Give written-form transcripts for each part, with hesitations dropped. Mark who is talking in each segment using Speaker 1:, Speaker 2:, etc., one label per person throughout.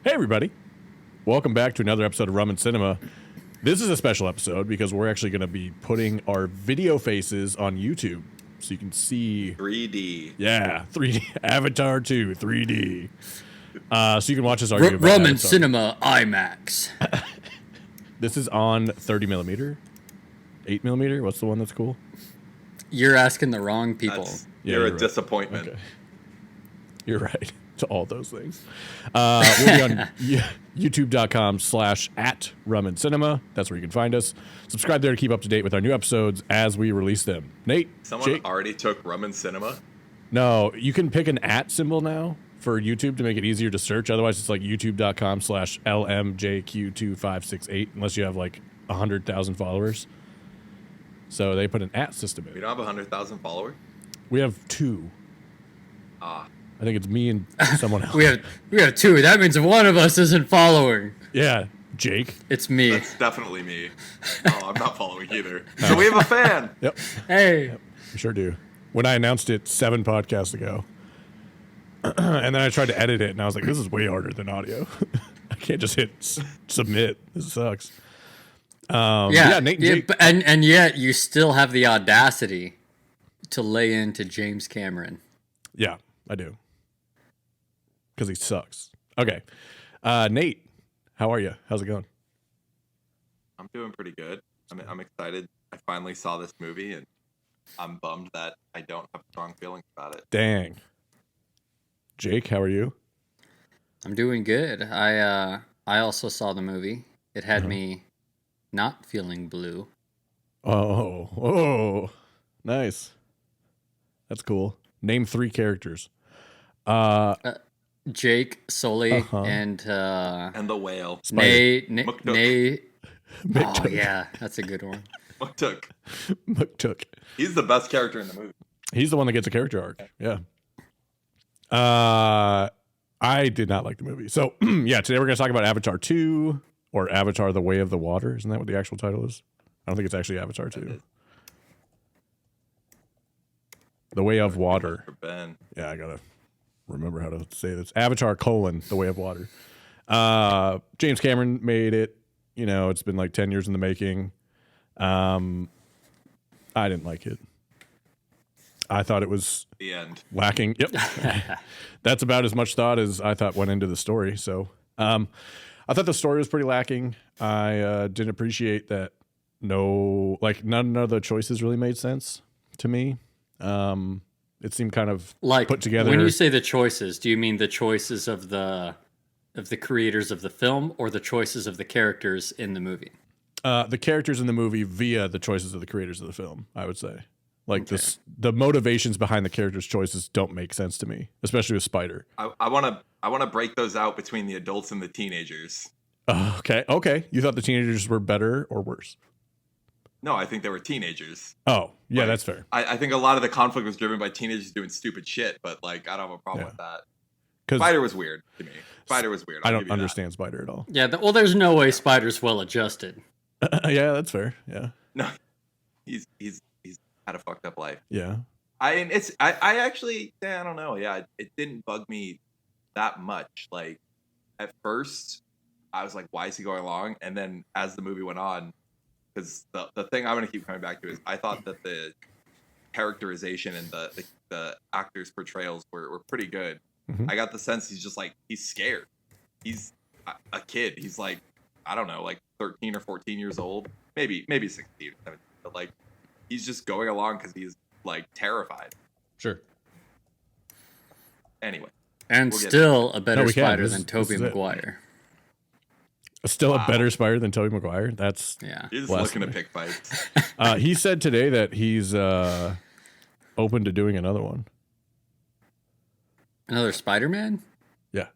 Speaker 1: Hey, everybody. Welcome back to another episode of Rum and Cinema. This is a special episode because we're actually going to be putting our video faces on YouTube so you can see
Speaker 2: 3D.
Speaker 1: Yeah, 3D. Avatar 2, 3D. So you can watch us argue about
Speaker 3: Rum and
Speaker 1: Avatar.
Speaker 3: Cinema IMAX.
Speaker 1: This is on 30 millimeter, 8 millimeter. What's the one that's cool?
Speaker 3: You're asking the wrong people.
Speaker 2: You're a
Speaker 1: right.
Speaker 2: disappointment.
Speaker 1: Okay. You're right to all those things. We'll be on youtube.com/@rumandcinema. That's where you can find us. Subscribe there to keep up to date with our new episodes as we release them. Nate,
Speaker 2: Someone
Speaker 1: Jake?
Speaker 2: already took Rum and Cinema.
Speaker 1: No, you can pick an @ symbol now for YouTube to make it easier to search. Otherwise, it's like youtube.com/LMJQ2568 unless you have like 100,000 followers. So they put an @ system
Speaker 2: We
Speaker 1: in.
Speaker 2: don't have 100,000 followers.
Speaker 1: We have 2. I think it's me and someone else.
Speaker 3: We have two. That means one of us isn't following.
Speaker 1: Yeah, Jake.
Speaker 3: It's me.
Speaker 2: That's definitely me. Oh, I'm not following either. So we have a fan.
Speaker 1: Yep,
Speaker 3: Hey.
Speaker 1: we sure do. When I announced it 7 podcasts ago, and then I tried to edit it, and I was like, this is way harder than audio. I can't just hit submit. This sucks.
Speaker 3: Yeah,
Speaker 1: Nate and Jake.
Speaker 3: and yet you still have the audacity to lay into James Cameron.
Speaker 1: Yeah, I do. Because he sucks. Okay. Nate, how are you? How's it going?
Speaker 2: I'm doing pretty good. I'm excited. I finally saw this movie, and I'm bummed that I don't have strong feelings about it.
Speaker 1: Dang. Jake, how are you?
Speaker 3: I'm doing good. I also saw the movie. It had me not feeling blue.
Speaker 1: Oh, nice. That's cool. Name 3 characters.
Speaker 3: Jake, Sully, and
Speaker 2: And the whale.
Speaker 3: Nay.
Speaker 2: Muktuk.
Speaker 3: Oh yeah, that's a good one.
Speaker 2: Muktuk.
Speaker 1: Muktuk.
Speaker 2: He's the best character in the movie.
Speaker 1: He's the one that gets a character arc. Yeah. I did not like the movie. So, yeah, today we're going to talk about Avatar 2 or Avatar The Way of the Water. Isn't that what the actual title is? I don't think it's actually Avatar 2. The Way of Water.
Speaker 2: For Ben.
Speaker 1: Yeah, I got to remember how to say this. Avatar : The Way of Water. James Cameron made it. You know, it's been like 10 years in the making. I didn't like it. I thought it was
Speaker 2: The end.
Speaker 1: lacking. Yep. That's about as much thought as I thought went into the story. So I thought the story was pretty lacking. I didn't appreciate that none of the choices really made sense to me. It seemed kind of
Speaker 3: Like
Speaker 1: put together.
Speaker 3: When you say the choices, do you mean the choices of the creators of the film or the choices of the characters in the movie?
Speaker 1: The characters in the movie via the choices of the creators of the film, I would say. Like the motivations behind the characters' choices don't make sense to me, especially with Spider.
Speaker 2: I want to break those out between the adults and the teenagers.
Speaker 1: Okay. You thought the teenagers were better or worse?
Speaker 2: No, I think they were teenagers.
Speaker 1: Oh, yeah, that's fair.
Speaker 2: I think a lot of the conflict was driven by teenagers doing stupid shit, but like I don't have a problem with that. Spider was weird to me. Spider was weird.
Speaker 1: I don't understand Spider at all.
Speaker 3: Yeah, well, there's no way Spider's well adjusted.
Speaker 1: Yeah, that's fair. Yeah.
Speaker 2: No, he's had a fucked up life.
Speaker 1: Yeah.
Speaker 2: I actually I don't know. Yeah, it didn't bug me that much. Like at first, I was like, why is he going along? And then as the movie went on, because the thing I'm gonna keep coming back to is I thought that the characterization and the actors' portrayals were pretty good.
Speaker 1: Mhm.
Speaker 2: I got the sense he's scared. He's a kid. He's like, I don't know, like 13 or 14 years old, maybe 16, 17, but like he's just going along because he's like terrified.
Speaker 1: Sure.
Speaker 2: Anyway,
Speaker 3: And
Speaker 2: We'll get
Speaker 3: still a better
Speaker 1: we can.
Speaker 3: Spider
Speaker 1: This
Speaker 3: than
Speaker 1: is
Speaker 3: Tobey
Speaker 1: it.
Speaker 3: Maguire.
Speaker 1: Still
Speaker 2: Wow.
Speaker 1: a better Spider than Tobey Maguire. That's
Speaker 3: Yeah.
Speaker 2: you're just
Speaker 1: Blasphemy.
Speaker 2: looking to pick fights.
Speaker 1: he said today that he's open to doing another one.
Speaker 3: Another Spider-Man?
Speaker 1: Yeah.
Speaker 3: I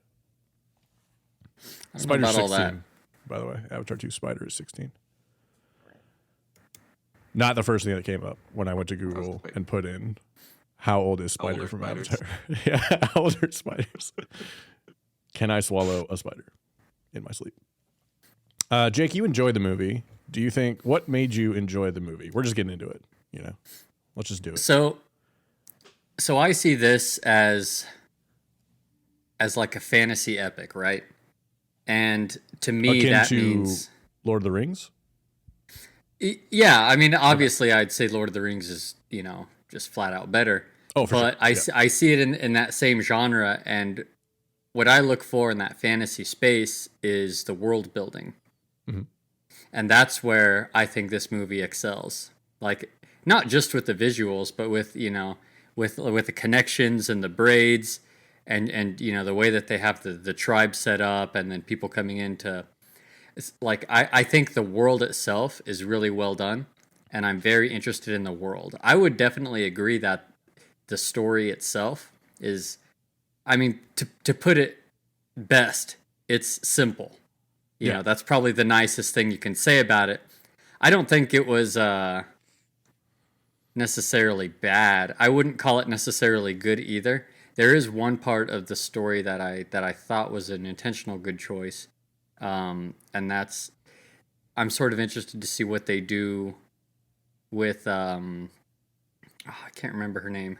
Speaker 3: don't know
Speaker 1: Spider's
Speaker 3: about all
Speaker 1: 16.
Speaker 3: that.
Speaker 1: By the way, Avatar 2 Spider is 16. Not the first thing that came up when I went to Google
Speaker 2: wait.
Speaker 1: and put in how old is
Speaker 2: How old
Speaker 1: Spider
Speaker 2: are
Speaker 1: from
Speaker 2: spiders?
Speaker 1: Avatar. Yeah, how old are spiders? Can I swallow a spider in my sleep? Jake, you enjoyed the movie. Do you think what made you enjoy the movie? We're just getting into it, you know. Let's just do it.
Speaker 3: So I see this as like a fantasy epic, right? And to me,
Speaker 1: Akin
Speaker 3: that
Speaker 1: to
Speaker 3: means,
Speaker 1: Lord of the Rings.
Speaker 3: yeah, I mean, obviously, I'd say Lord of the Rings is, just flat out better.
Speaker 1: Oh, for
Speaker 3: But
Speaker 1: sure. Yeah.
Speaker 3: I see it in that same genre. And what I look for in that fantasy space is the world building.
Speaker 1: Mhm.
Speaker 3: And that's where I think this movie excels. Like, not just with the visuals, but with, with the connections and the braids and the way that they have the tribe set up and then people coming into it's like I think the world itself is really well done and I'm very interested in the world. I would definitely agree that the story itself is, I mean, to put it best, it's simple.
Speaker 1: Yeah.
Speaker 3: That's probably the nicest thing you can say about it. I don't think it was necessarily bad. I wouldn't call it necessarily good either. There is one part of the story that I thought was an intentional good choice, and that's I'm sort of interested to see what they do with I can't remember her name.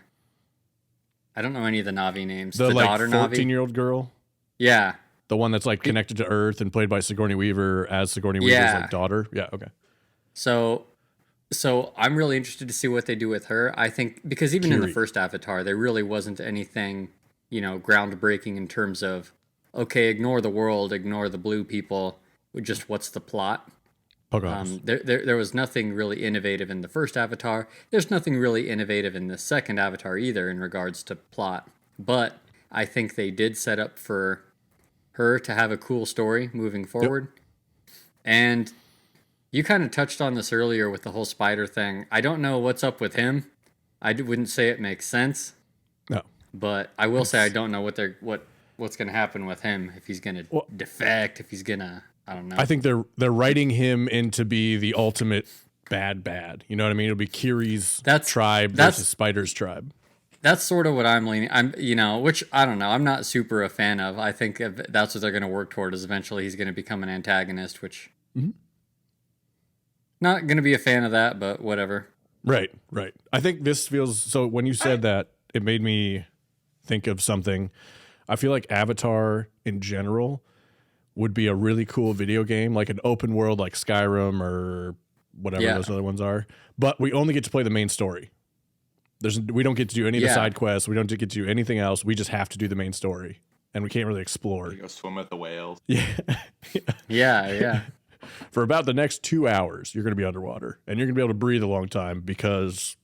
Speaker 3: I don't know any of the Na'vi names.
Speaker 1: The like
Speaker 3: daughter Na'vi.
Speaker 1: 14-year-old girl,
Speaker 3: Yeah.
Speaker 1: the one that's like connected to Earth and played by Sigourney Weaver as Sigourney Weaver's
Speaker 3: Yeah.
Speaker 1: like daughter. Yeah. Okay.
Speaker 3: So I'm really interested to see what they do with her. I think because even in the
Speaker 1: Kiri.
Speaker 3: first Avatar, there really wasn't anything, groundbreaking in terms of, okay, ignore the world, ignore the blue people, just what's the plot.
Speaker 1: Pocahontas.
Speaker 3: There was nothing really innovative in the first Avatar. There's nothing really innovative in the second Avatar either in regards to plot. But I think they did set up for her to have a cool story moving forward. And you kind of touched on this earlier with the whole spider thing. I don't know what's up with him. Wouldn't say it makes sense,
Speaker 1: No.
Speaker 3: but I will say I don't know what's going to happen with him, if he's going to defect, if he's going to, I don't know.
Speaker 1: I think they're writing him in to be the ultimate bad. You know what I mean? It'll be Kiri's tribe versus Spider's tribe.
Speaker 3: That's sort of what I'm leaning. Which I don't know. I'm not super a fan of. I think that's what they're going to work toward. Is eventually he's going to become an antagonist, which not going to be a fan of that, but whatever.
Speaker 1: Right. I think this feels so. When you said that, it made me think of something. I feel like Avatar in general would be a really cool video game, like an open world, like Skyrim or whatever those other ones are. But we only get to play the main story. We don't get to do any of the side quests. We don't get to do anything else. We just have to do the main story, and we can't really explore.
Speaker 2: You go swim with the whales.
Speaker 3: Yeah.
Speaker 1: For about the next 2 hours, you're going to be underwater, and you're going to be able to breathe a long time because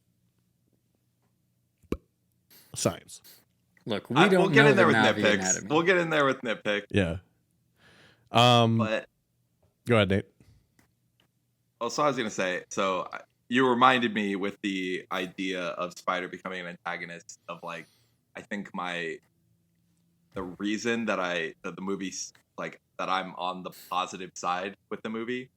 Speaker 1: science.
Speaker 3: Look, we don't
Speaker 2: we'll get
Speaker 3: know
Speaker 2: in there
Speaker 3: the
Speaker 2: with
Speaker 3: Na'vi
Speaker 2: nitpicks.
Speaker 3: anatomy.
Speaker 2: We'll get in there with nitpicks.
Speaker 1: Yeah.
Speaker 2: But
Speaker 1: Go ahead, Nate.
Speaker 2: also, I was gonna say. So you reminded me with the idea of Spider becoming an antagonist of like, I think the reason that the movie's like that I'm on the positive side with the movie,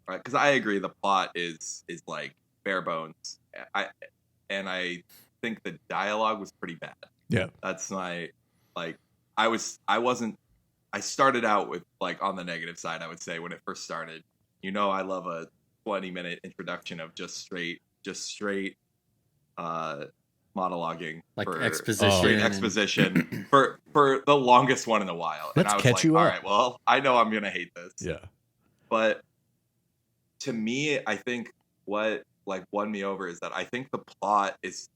Speaker 2: right? Because I agree the plot is like bare bones. I think the dialogue was pretty bad.
Speaker 1: Yeah.
Speaker 2: That's my like. I started out with like on the negative side. I would say when it first started, I love a 20-minute introduction of just straight monologuing,
Speaker 3: Like
Speaker 2: for
Speaker 3: exposition.
Speaker 2: exposition for the longest one in a while.
Speaker 1: Let's
Speaker 2: and I was
Speaker 1: catch
Speaker 2: like,
Speaker 1: you
Speaker 2: all
Speaker 1: up.
Speaker 2: right, well, I know I'm gonna hate this.
Speaker 1: Yeah.
Speaker 2: But to me, I think what like won me over is that I think the plot is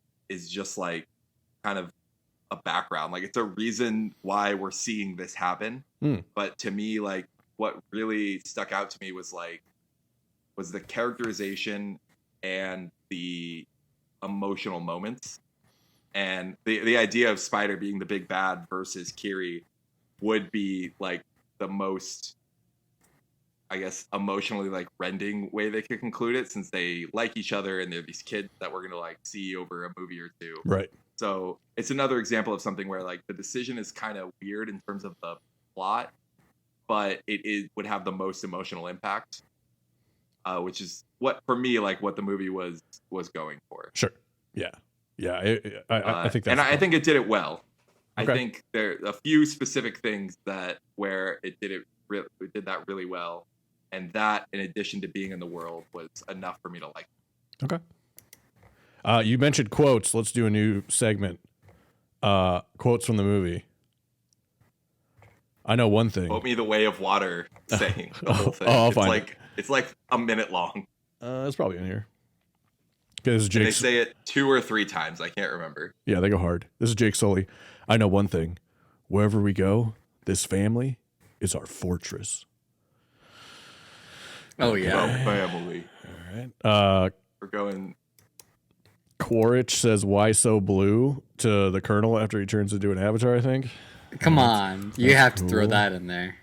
Speaker 2: just like kind of a background. Like it's a reason why we're seeing this happen. But to me, like what really stuck out to me was the characterization and the emotional moments. And the idea of Spider being the big bad versus Kiri would be like the most, I guess, emotionally like rending way they could conclude it, since they like each other and they're these kids that we're gonna like see over a movie or two.
Speaker 1: Right.
Speaker 2: So it's another example of something where like the decision is kind of weird in terms of the plot, but it would have the most emotional impact, which is what for me like what the movie was going for.
Speaker 1: Sure. Yeah. I think that's
Speaker 2: and I think it did it well.
Speaker 1: Okay.
Speaker 2: I think there are a few specific things where it did that really well, and that in addition to being in the world was enough for me to like.
Speaker 1: Okay. You mentioned quotes. Let's do a new segment. Quotes from the movie. I know one thing.
Speaker 2: Quote me the Way of Water saying the whole thing.
Speaker 1: I'll
Speaker 2: it's
Speaker 1: find
Speaker 2: like it's like a minute long.
Speaker 1: It's probably in here. Okay, this is
Speaker 2: And they
Speaker 1: Jake.
Speaker 2: say it 2 or 3 times. I can't remember.
Speaker 1: Yeah, they go hard. This is Jake Sully. I know one thing. Wherever we go, this family is our fortress.
Speaker 3: Oh yeah.
Speaker 2: Oh, family.
Speaker 1: All right.
Speaker 2: We're going.
Speaker 1: Quaritch says, "Why so blue?" to the Colonel after he turns into an avatar, I think.
Speaker 3: Come on, you have to throw
Speaker 1: cool.
Speaker 3: that in there.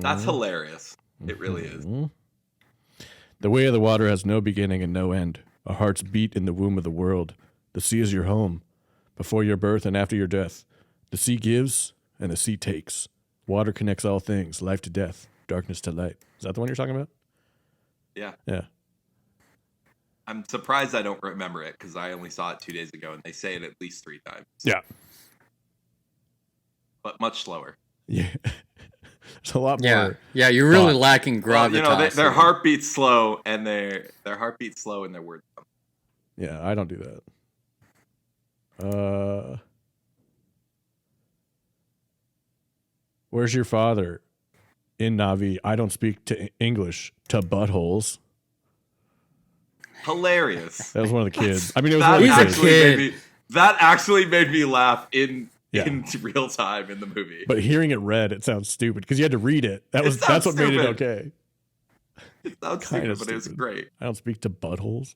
Speaker 2: That's hilarious. It really is.
Speaker 1: The way of the water has no beginning and no end. Our hearts beat in the womb of the world. The sea is your home. Before your birth and after your death. The sea gives and the sea takes. Water connects all things, life to death, darkness to light. Is that the one you're talking about?
Speaker 2: Yeah.
Speaker 1: Yeah.
Speaker 2: I'm surprised I don't remember it because I only saw it 2 days ago, and they say it at least 3 times.
Speaker 1: Yeah.
Speaker 2: But much slower.
Speaker 1: Yeah. There's a lot
Speaker 3: Yeah,
Speaker 1: more.
Speaker 3: yeah, you're really
Speaker 1: thought.
Speaker 3: lacking
Speaker 2: Well,
Speaker 3: gravitas.
Speaker 2: their heartbeat's slow, and their heartbeat's slow, and their words.
Speaker 1: Yeah, I don't do that. Where's your father? In Navi, I don't speak to English to buttholes.
Speaker 2: Hilarious.
Speaker 1: That was one of the kids. I mean, it was
Speaker 2: That
Speaker 1: one of the
Speaker 3: He's a
Speaker 1: kids.
Speaker 2: actually
Speaker 3: kid.
Speaker 2: made me. That actually made me laugh in
Speaker 1: Yeah.
Speaker 2: real time in the movie.
Speaker 1: But hearing it read, it sounds stupid because you had to read it.
Speaker 2: It
Speaker 1: That's
Speaker 2: sounds
Speaker 1: what made it
Speaker 2: stupid.
Speaker 1: okay.
Speaker 2: It sounds
Speaker 1: kinda
Speaker 2: stupid, but it was
Speaker 1: stupid.
Speaker 2: great.
Speaker 1: I don't speak to buttholes.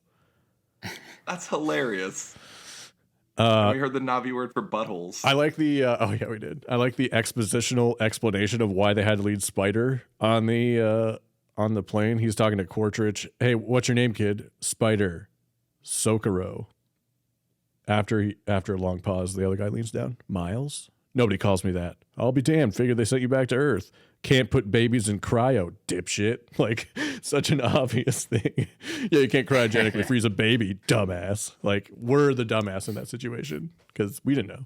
Speaker 2: That's hilarious. We heard the Navi word for buttholes.
Speaker 1: I like the oh yeah, we did. I like the expositional explanation of why they had to lead Spider on the plane. He's talking to Quaritch. Hey, what's your name, kid? Spider. Socorro. After a long pause, the other guy leans down. Miles? Nobody calls me that. I'll be damned. Figured they sent you back to Earth. Can't put babies in cryo, dipshit. Like, such an obvious thing. Yeah, you can't cryogenically freeze a baby, dumbass. Like, we're the dumbass in that situation because we didn't know.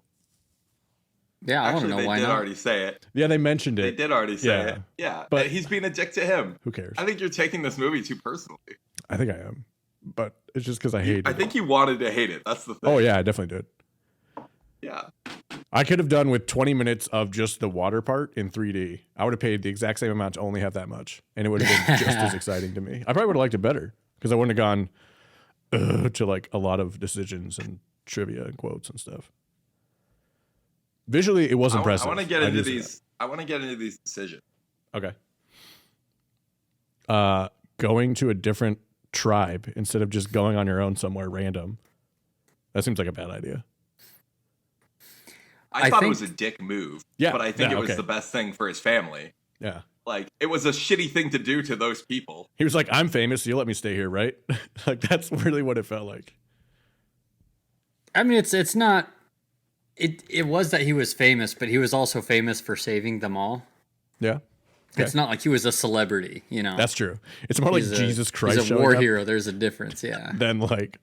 Speaker 3: Yeah, I want
Speaker 2: Actually,
Speaker 3: to know
Speaker 2: they
Speaker 3: why
Speaker 2: did
Speaker 3: not.
Speaker 2: already say it.
Speaker 1: Yeah, they mentioned
Speaker 2: They
Speaker 1: it.
Speaker 2: did already say
Speaker 1: Yeah.
Speaker 2: it. Yeah,
Speaker 1: But-
Speaker 2: but he's being a dick to him.
Speaker 1: Who cares?
Speaker 2: I think you're taking this movie too personally.
Speaker 1: I think I am. But it's just because I hate
Speaker 2: I
Speaker 1: it.
Speaker 2: think you wanted to hate it. That's the thing.
Speaker 1: Oh, yeah, I definitely did.
Speaker 2: Yeah.
Speaker 1: I could have done with 20 minutes of just the water part in 3D. I would have paid the exact same amount to only have that much. And it would have been just as exciting to me. I probably would have liked it better because I wouldn't have gone to like a lot of decisions and trivia and quotes and stuff. Visually, it was impressive.
Speaker 2: I want to get
Speaker 1: I
Speaker 2: into
Speaker 1: do say
Speaker 2: these. I want to get into these decisions.
Speaker 1: that. Okay. Going to a different tribe instead of just going on your own somewhere random. That seems like a bad idea.
Speaker 2: I
Speaker 3: I
Speaker 2: thought
Speaker 3: think-
Speaker 2: it was a dick move.
Speaker 1: Yeah,
Speaker 2: But I think
Speaker 1: yeah,
Speaker 2: it was
Speaker 1: okay.
Speaker 2: the best thing for his family.
Speaker 1: Yeah.
Speaker 2: Like, it was a shitty thing to do to those people.
Speaker 1: He was like, I'm famous, so you let me stay here, right? Like, that's really what it felt like.
Speaker 3: I mean, it's not. It was that he was famous, but he was also famous for saving them all.
Speaker 1: Yeah.
Speaker 3: It's not like he was a celebrity, you know.
Speaker 1: That's true. It's more like
Speaker 3: He's a-
Speaker 1: Jesus Christ
Speaker 3: He's a
Speaker 1: showing
Speaker 3: war
Speaker 1: up
Speaker 3: hero. There's a difference, yeah.
Speaker 1: than like,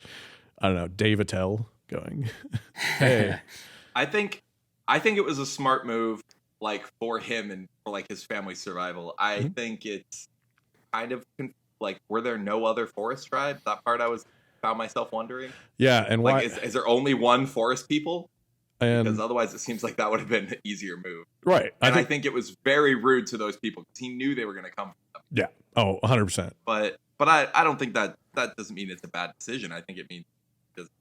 Speaker 1: I don't know, Dave Attell going, hey.
Speaker 2: I think it was a smart move, like, for him and for, like, his family's survival. I
Speaker 1: Mm-hmm.
Speaker 2: think it's kind of, like, were there no other forest tribes? That part found myself wondering.
Speaker 1: Yeah, and why?
Speaker 2: Like, is there only one forest people? Because
Speaker 1: And
Speaker 2: otherwise it seems like that would have been an easier move.
Speaker 1: right,
Speaker 2: And I think it was very rude to those people because he knew they were going to come for them.
Speaker 1: yeah, oh, 100%.
Speaker 2: But I don't think that doesn't mean it's a bad decision. I think it means he doesn't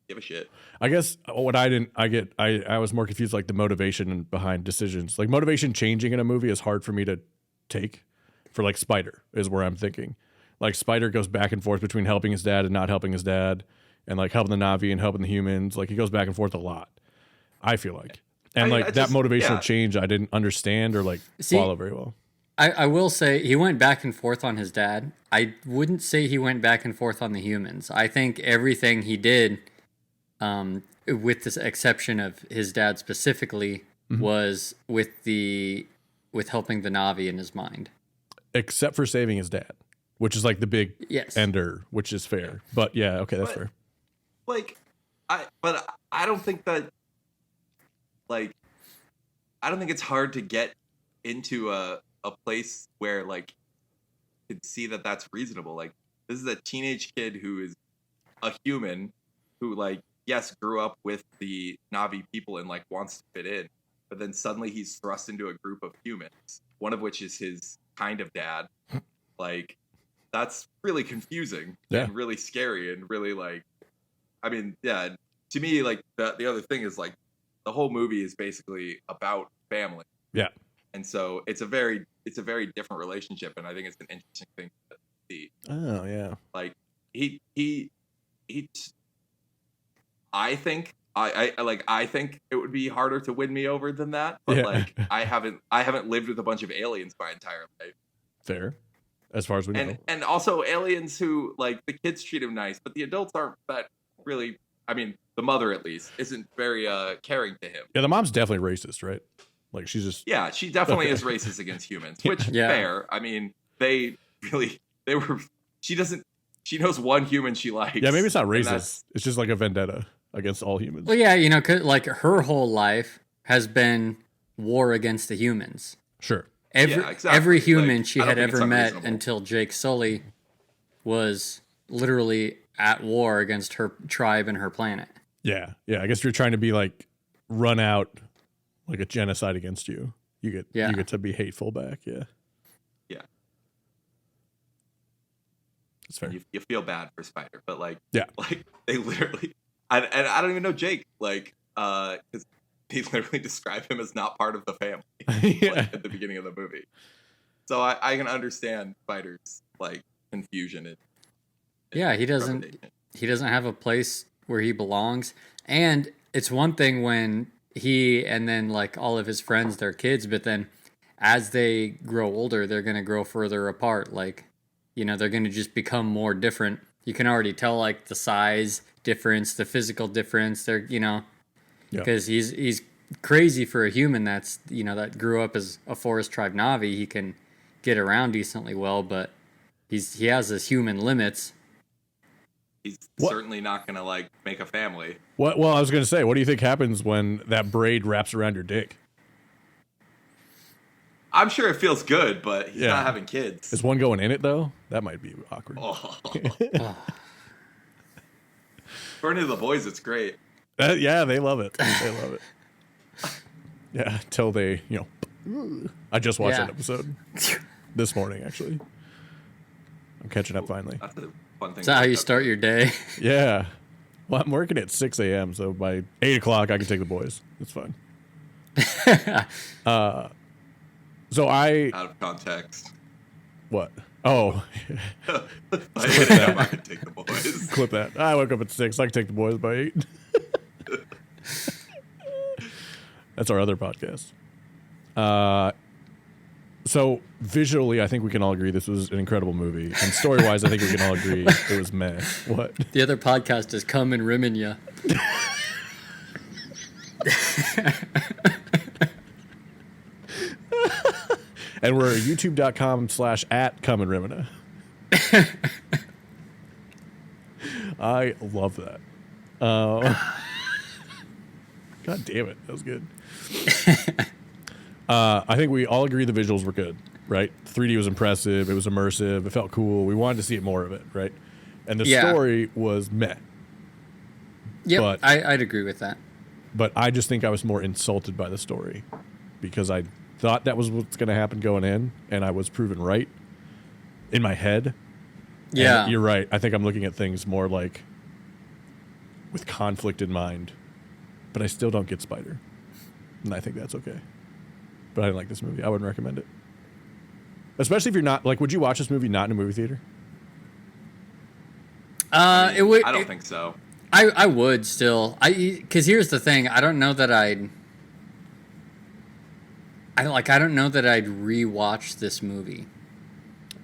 Speaker 2: give a shit.
Speaker 1: I guess what I was more confused, like the motivation behind decisions. Like motivation changing in a movie is hard for me to take. For like Spider is where I'm thinking. Like Spider goes back and forth between helping his dad and not helping his dad, and like helping the Na'vi and helping the humans. Like he goes back and forth a lot. I feel like, and
Speaker 2: I
Speaker 1: that
Speaker 2: just-
Speaker 1: motivational
Speaker 2: yeah.
Speaker 1: change I didn't understand or like
Speaker 3: See,
Speaker 1: follow very well.
Speaker 3: I will say he went back and forth on his dad. I wouldn't say he went back and forth on the humans. I think everything he did, with this exception of his dad specifically, was with helping the Na'vi in his mind.
Speaker 1: Except for saving his dad, which is like the big
Speaker 3: Yes.
Speaker 1: ender, which is fair. But yeah, okay, that's
Speaker 2: But-
Speaker 1: fair.
Speaker 2: Like, I don't think that, like, I don't think it's hard to get into a place where, like, you could see that that's reasonable. Like, this is a teenage kid who is a human who, like, yes, grew up with the Na'vi people and, like, wants to fit in. but then suddenly he's thrust into a group of humans, one of which is his kind of dad. Like, that's really confusing
Speaker 1: Yeah.
Speaker 2: and really scary and really like, I mean, yeah. To me, like the other thing is like the whole movie is basically about family.
Speaker 1: Yeah.
Speaker 2: And so it's a very different relationship, and I think it's an interesting thing to see.
Speaker 1: Oh yeah.
Speaker 2: Like he I think I think it would be harder to win me over than that. But
Speaker 1: Yeah.
Speaker 2: like I haven't lived with a bunch of aliens my entire life.
Speaker 1: Fair. As far as we know.
Speaker 2: And also aliens who like the kids treat him nice, but the adults aren't that really. I mean, the mother at least isn't very caring to him.
Speaker 1: Yeah, the mom's definitely racist, right? Like she's just
Speaker 2: Yeah, she definitely
Speaker 1: Okay.
Speaker 2: is racist against humans, which
Speaker 3: Yeah.
Speaker 2: fair. I mean, they were. She knows one human she likes.
Speaker 1: yeah, maybe it's not
Speaker 2: and
Speaker 1: racist.
Speaker 2: that's-
Speaker 1: It's just like a vendetta against all humans.
Speaker 3: Well, yeah, you know, 'cause, like her whole life has been war against the humans.
Speaker 1: Sure.
Speaker 3: Every
Speaker 2: Yeah, exactly.
Speaker 3: every human
Speaker 2: Like,
Speaker 3: she
Speaker 2: I don't
Speaker 3: had
Speaker 2: think it's
Speaker 3: ever met
Speaker 2: unreasonable.
Speaker 3: until Jake Sully was literally at war against her tribe and her planet.
Speaker 1: Yeah. Yeah. I guess you're trying to be like run out like a genocide against you. You
Speaker 3: Yeah.
Speaker 1: get to be hateful back. Yeah.
Speaker 2: Yeah.
Speaker 1: That's fair.
Speaker 2: you feel bad for Spider, but like
Speaker 1: Yeah.
Speaker 2: like they literally, and I don't even know Jake, like because they literally describe him as not part of the family
Speaker 1: yeah.
Speaker 2: like, at the beginning of the movie. So I can understand Spider's like confusion and
Speaker 3: Yeah, he doesn't have a place where he belongs. And it's one thing when he and then like all of his friends, they're kids, but then as they grow older, they're going to grow further apart. Like, you know, they're going to just become more different. You can already tell like the size difference, the physical difference. They're, you know,
Speaker 1: Yeah.
Speaker 3: because he's crazy for a human that's, you know, that grew up as a Forest Tribe Navi. He can get around decently well, but he has his human limits.
Speaker 2: he's
Speaker 1: What?
Speaker 2: certainly not gonna like make a family.
Speaker 1: What? Well, I was going to say, what do you think happens when that braid wraps around your dick?
Speaker 2: I'm sure it feels good, but he's
Speaker 1: Yeah.
Speaker 2: not having kids.
Speaker 1: Is one going in it though? That might be awkward.
Speaker 2: Oh. According to the boys, it's great.
Speaker 1: Yeah, they love it. They love it. Yeah, till they, you know. I just watched
Speaker 3: Yeah.
Speaker 1: that episode this morning, actually. I'm catching up finally.
Speaker 2: That's a fun thing.
Speaker 3: Is that how you start your day?
Speaker 1: Yeah. Well, I'm working at 6 a.m., so by 8 o'clock, I can take the boys. It's fine. So I.
Speaker 2: Out of context.
Speaker 1: What? Oh,
Speaker 2: I can take the boys.
Speaker 1: clip that. I woke up at 6. I can take the boys by 8. That's our other podcast. So visually, I think we can all agree this was an incredible movie, and story-wise, I think we can all agree it was meh. What?
Speaker 3: The other podcast is Come and Rimming Ya.
Speaker 1: And we're at youtube.com/@ComeAndRimina. I love that. God damn it. That was good. I think we all agree the visuals were good, right? 3D was impressive. It was immersive. It felt cool. We wanted to see more of it, right? And the
Speaker 3: Yeah.
Speaker 1: story was meh.
Speaker 3: Yep,
Speaker 1: But-
Speaker 3: I'd agree with that.
Speaker 1: But I just think I was more insulted by the story because I thought that was what's going to happen going in, and I was proven right in my head.
Speaker 3: Yeah.
Speaker 1: And you're right. I think I'm looking at things more like with conflict in mind, but I still don't get Spider, and I think that's okay. But I didn't like this movie. I wouldn't recommend it, especially if you're not like. Would you watch this movie not in a movie theater?
Speaker 3: It would.
Speaker 2: I don't think so.
Speaker 3: I would still. Because here's the thing. I don't know that I'd know that I'd rewatch this movie.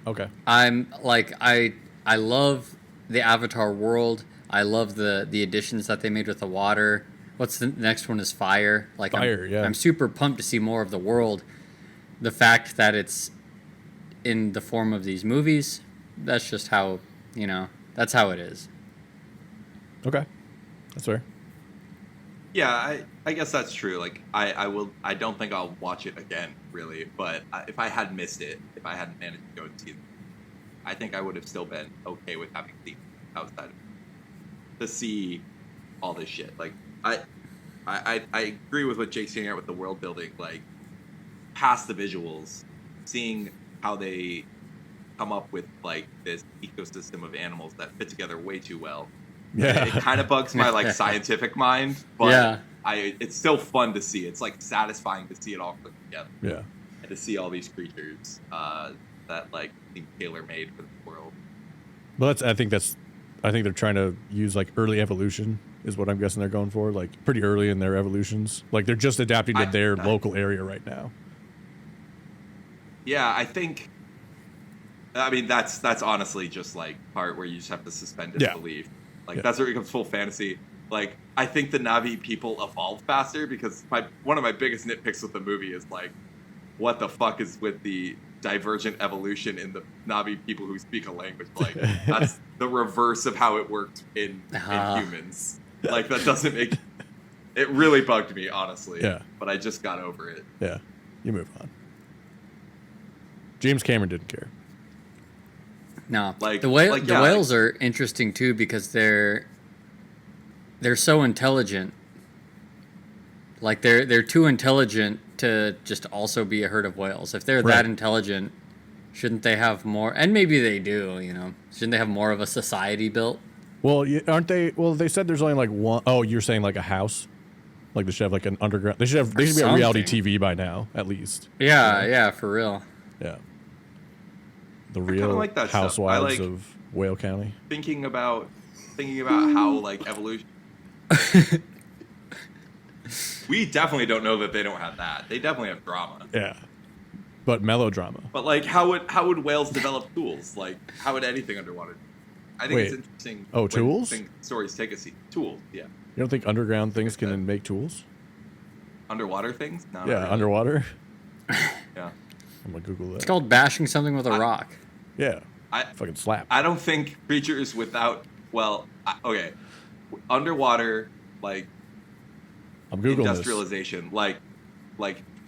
Speaker 1: Okay.
Speaker 3: I'm like I love the Avatar world. I love the additions that they made with the water. What's the next one is fire. Like
Speaker 1: Fire, yeah.
Speaker 3: I'm super pumped to see more of the world. The fact that it's in the form of these movies, that's just how, you know, that's how it is.
Speaker 1: Okay. That's fair.
Speaker 2: Yeah, I guess that's true. Like I don't think I'll watch it again, really. But if I had missed it, if I hadn't managed to go and see it, I think I would have still been okay with having seen it outside of it, to see all this shit. Like I agree with what Jake's saying out with the world building. Like, past the visuals, seeing how they come up with like this ecosystem of animals that fit together way too well.
Speaker 1: Yeah.
Speaker 2: It kind of bugs my like scientific mind, but
Speaker 3: Yeah.
Speaker 2: it's still fun to see. It's like satisfying to see it all put together
Speaker 1: Yeah.
Speaker 2: and to see all these creatures that like seem tailor made for the world.
Speaker 1: But I think they're trying to use like early evolution is what I'm guessing they're going for, like pretty early in their evolutions. Like they're just adapting to their local area right now.
Speaker 2: Yeah, I mean that's honestly just like part where you just have to suspend disbelief. Like that's where it becomes full fantasy. Like I think the Na'vi people evolved faster because one of my biggest nitpicks with the movie is like, what the fuck is with the divergent evolution in the Na'vi people who speak a language? Like that's the reverse of how it worked in humans. Like that doesn't make it really bugged me, honestly.
Speaker 1: Yeah.
Speaker 2: But I just got over it.
Speaker 1: Yeah. You move on. James Cameron didn't care.
Speaker 3: No,
Speaker 2: Like-
Speaker 3: the
Speaker 2: like, yeah,
Speaker 3: whales are interesting too because they're so intelligent. Like they're too intelligent to just also be a herd of whales. If they're
Speaker 1: Right.
Speaker 3: that intelligent, shouldn't they have more? And maybe they do. You know, shouldn't they have more of a society built?
Speaker 1: Well, aren't they? Well, they said there's only like one. Oh, you're saying like a house? Like they should have like an underground. They should be a reality
Speaker 3: something.
Speaker 1: TV by now, at least.
Speaker 3: Yeah, for real.
Speaker 1: Yeah. The
Speaker 2: kinda
Speaker 1: real
Speaker 2: like that stuff. I
Speaker 1: housewives
Speaker 2: like-
Speaker 1: of Whale County.
Speaker 2: Thinking about how like evolution. We definitely don't know that they don't have that. They definitely have drama.
Speaker 1: Yeah. But melodrama.
Speaker 2: But like, how would whales develop tools? Like, how would anything underwater? I think it's
Speaker 1: Wait.
Speaker 2: interesting.
Speaker 1: Oh,
Speaker 2: when
Speaker 1: tools?
Speaker 2: Stories take a seat. Tools, yeah.
Speaker 1: You don't think underground things can make tools?
Speaker 2: Underwater things? No, not
Speaker 1: Yeah,
Speaker 2: really.
Speaker 1: underwater.
Speaker 2: Yeah.
Speaker 1: I'm gonna Google
Speaker 3: It's
Speaker 1: that.
Speaker 3: called bashing something with a rock.
Speaker 1: Yeah.
Speaker 2: I
Speaker 1: Fucking slap.
Speaker 2: I don't think creatures without okay, underwater like
Speaker 1: I'm Googling this.
Speaker 2: industrialization, like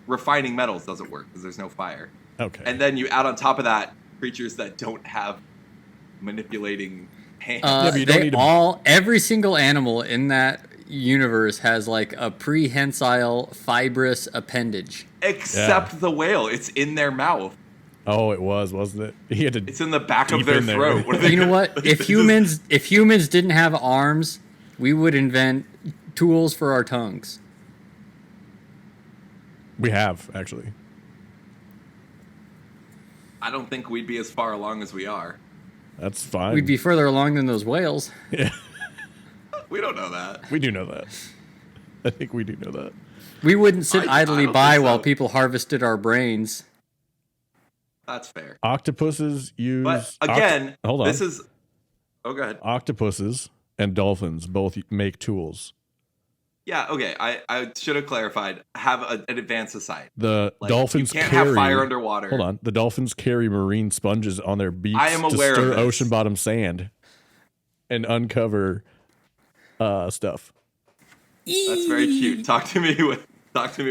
Speaker 2: refining metals doesn't work because there's no fire.
Speaker 1: Okay.
Speaker 2: And then you add on top of that creatures that don't have manipulating hands.
Speaker 1: but you don't need to-
Speaker 3: Every single animal in that universe has like a prehensile fibrous appendage.
Speaker 2: Except the whale. It's in their mouth.
Speaker 1: Oh, it was, wasn't it? He had to.
Speaker 2: It's in the back of
Speaker 1: Deep
Speaker 2: their
Speaker 1: in there.
Speaker 2: throat. What are they
Speaker 3: You know
Speaker 2: gonna-
Speaker 3: what? If humans didn't have arms, we would invent tools for our tongues.
Speaker 1: We have actually.
Speaker 2: I don't think we'd be as far along as we are.
Speaker 1: That's fine.
Speaker 3: We'd be further along than those whales.
Speaker 1: Yeah,
Speaker 2: We don't know that.
Speaker 1: we do know that. I think we do know that.
Speaker 3: We wouldn't sit
Speaker 2: I
Speaker 3: idly
Speaker 2: don't
Speaker 3: by
Speaker 2: think
Speaker 3: while
Speaker 2: so.
Speaker 3: people harvested our brains.
Speaker 2: That's fair.
Speaker 1: Octopuses use.
Speaker 2: But again,
Speaker 1: hold on.
Speaker 2: this is. Oh, go ahead.
Speaker 1: Octopuses and dolphins both make tools.
Speaker 2: Yeah, okay. I should have clarified. Have an advanced society.
Speaker 1: The
Speaker 2: Like,
Speaker 1: dolphins
Speaker 2: you can't
Speaker 1: carry
Speaker 2: have fire underwater.
Speaker 1: Hold on. The dolphins carry marine sponges on their beaks
Speaker 2: I am
Speaker 1: to
Speaker 2: aware of
Speaker 1: stir
Speaker 2: this.
Speaker 1: ocean bottom sand and uncover stuff.
Speaker 2: That's very cute. Talk to me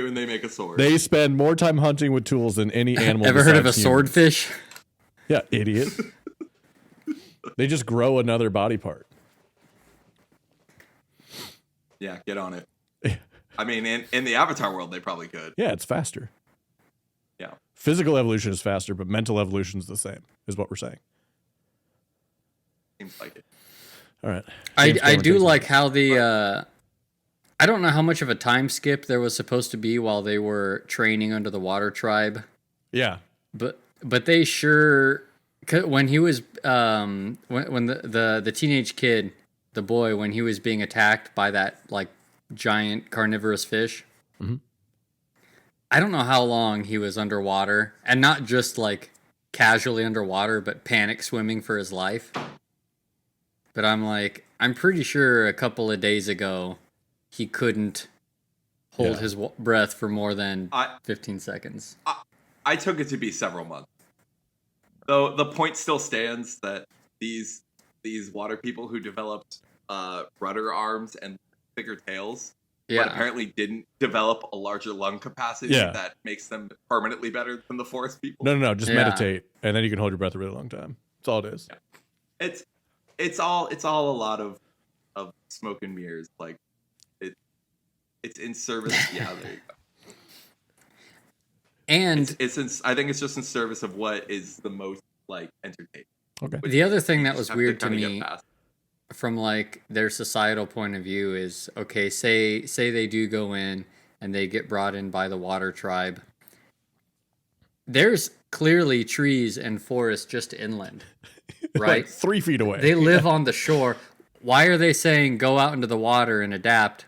Speaker 2: when they make a sword.
Speaker 1: They spend more time hunting with tools than any animal.
Speaker 3: Ever heard of a
Speaker 1: besides humans.
Speaker 3: swordfish?
Speaker 1: Yeah, idiot. They just grow another body part.
Speaker 2: Yeah, get on it. I mean, in the Avatar world, they probably could.
Speaker 1: Yeah, it's faster.
Speaker 2: Yeah.
Speaker 1: Physical evolution is faster, but mental evolution is the same, is what we're saying.
Speaker 2: Seems like it.
Speaker 1: All right.
Speaker 3: I
Speaker 1: James Cameron
Speaker 3: do
Speaker 1: takes
Speaker 3: like
Speaker 1: it.
Speaker 3: how the I don't know how much of a time skip there was supposed to be while they were training under the Water Tribe,
Speaker 1: Yeah.
Speaker 3: but they sure when he was when the teenage kid, the boy, when he was being attacked by that like giant carnivorous fish.
Speaker 1: Mhm.
Speaker 3: I don't know how long he was underwater, and not just like casually underwater, but panic swimming for his life. But I'm pretty sure a couple of days ago, he couldn't hold
Speaker 1: Yeah.
Speaker 3: his breath for more than
Speaker 2: I
Speaker 3: 15 seconds.
Speaker 2: I took it to be several months. Though the point still stands that these water people who developed rudder arms and thicker tails, but
Speaker 3: Yeah,
Speaker 2: apparently didn't develop a larger lung capacity
Speaker 1: Yeah.
Speaker 2: that makes them permanently better than the forest people.
Speaker 1: No. Just
Speaker 3: Yeah.
Speaker 1: meditate, and then you can hold your breath a really long time. That's all it is.
Speaker 2: It's all a lot of smoke and mirrors. Like It's in service. Yeah, there you go.
Speaker 3: And
Speaker 2: I think it's just in service of what is the most like entertaining.
Speaker 1: Okay.
Speaker 3: the other thing
Speaker 2: You
Speaker 3: that
Speaker 2: just
Speaker 3: was
Speaker 2: have
Speaker 3: weird to
Speaker 2: kinda get
Speaker 3: me
Speaker 2: past.
Speaker 3: from like their societal point of view is okay, say they do go in and they get brought in by the water tribe. There's clearly trees and forests just inland, right?
Speaker 1: Like 3 feet away.
Speaker 3: They live on the shore. Why are they saying go out into the water and adapt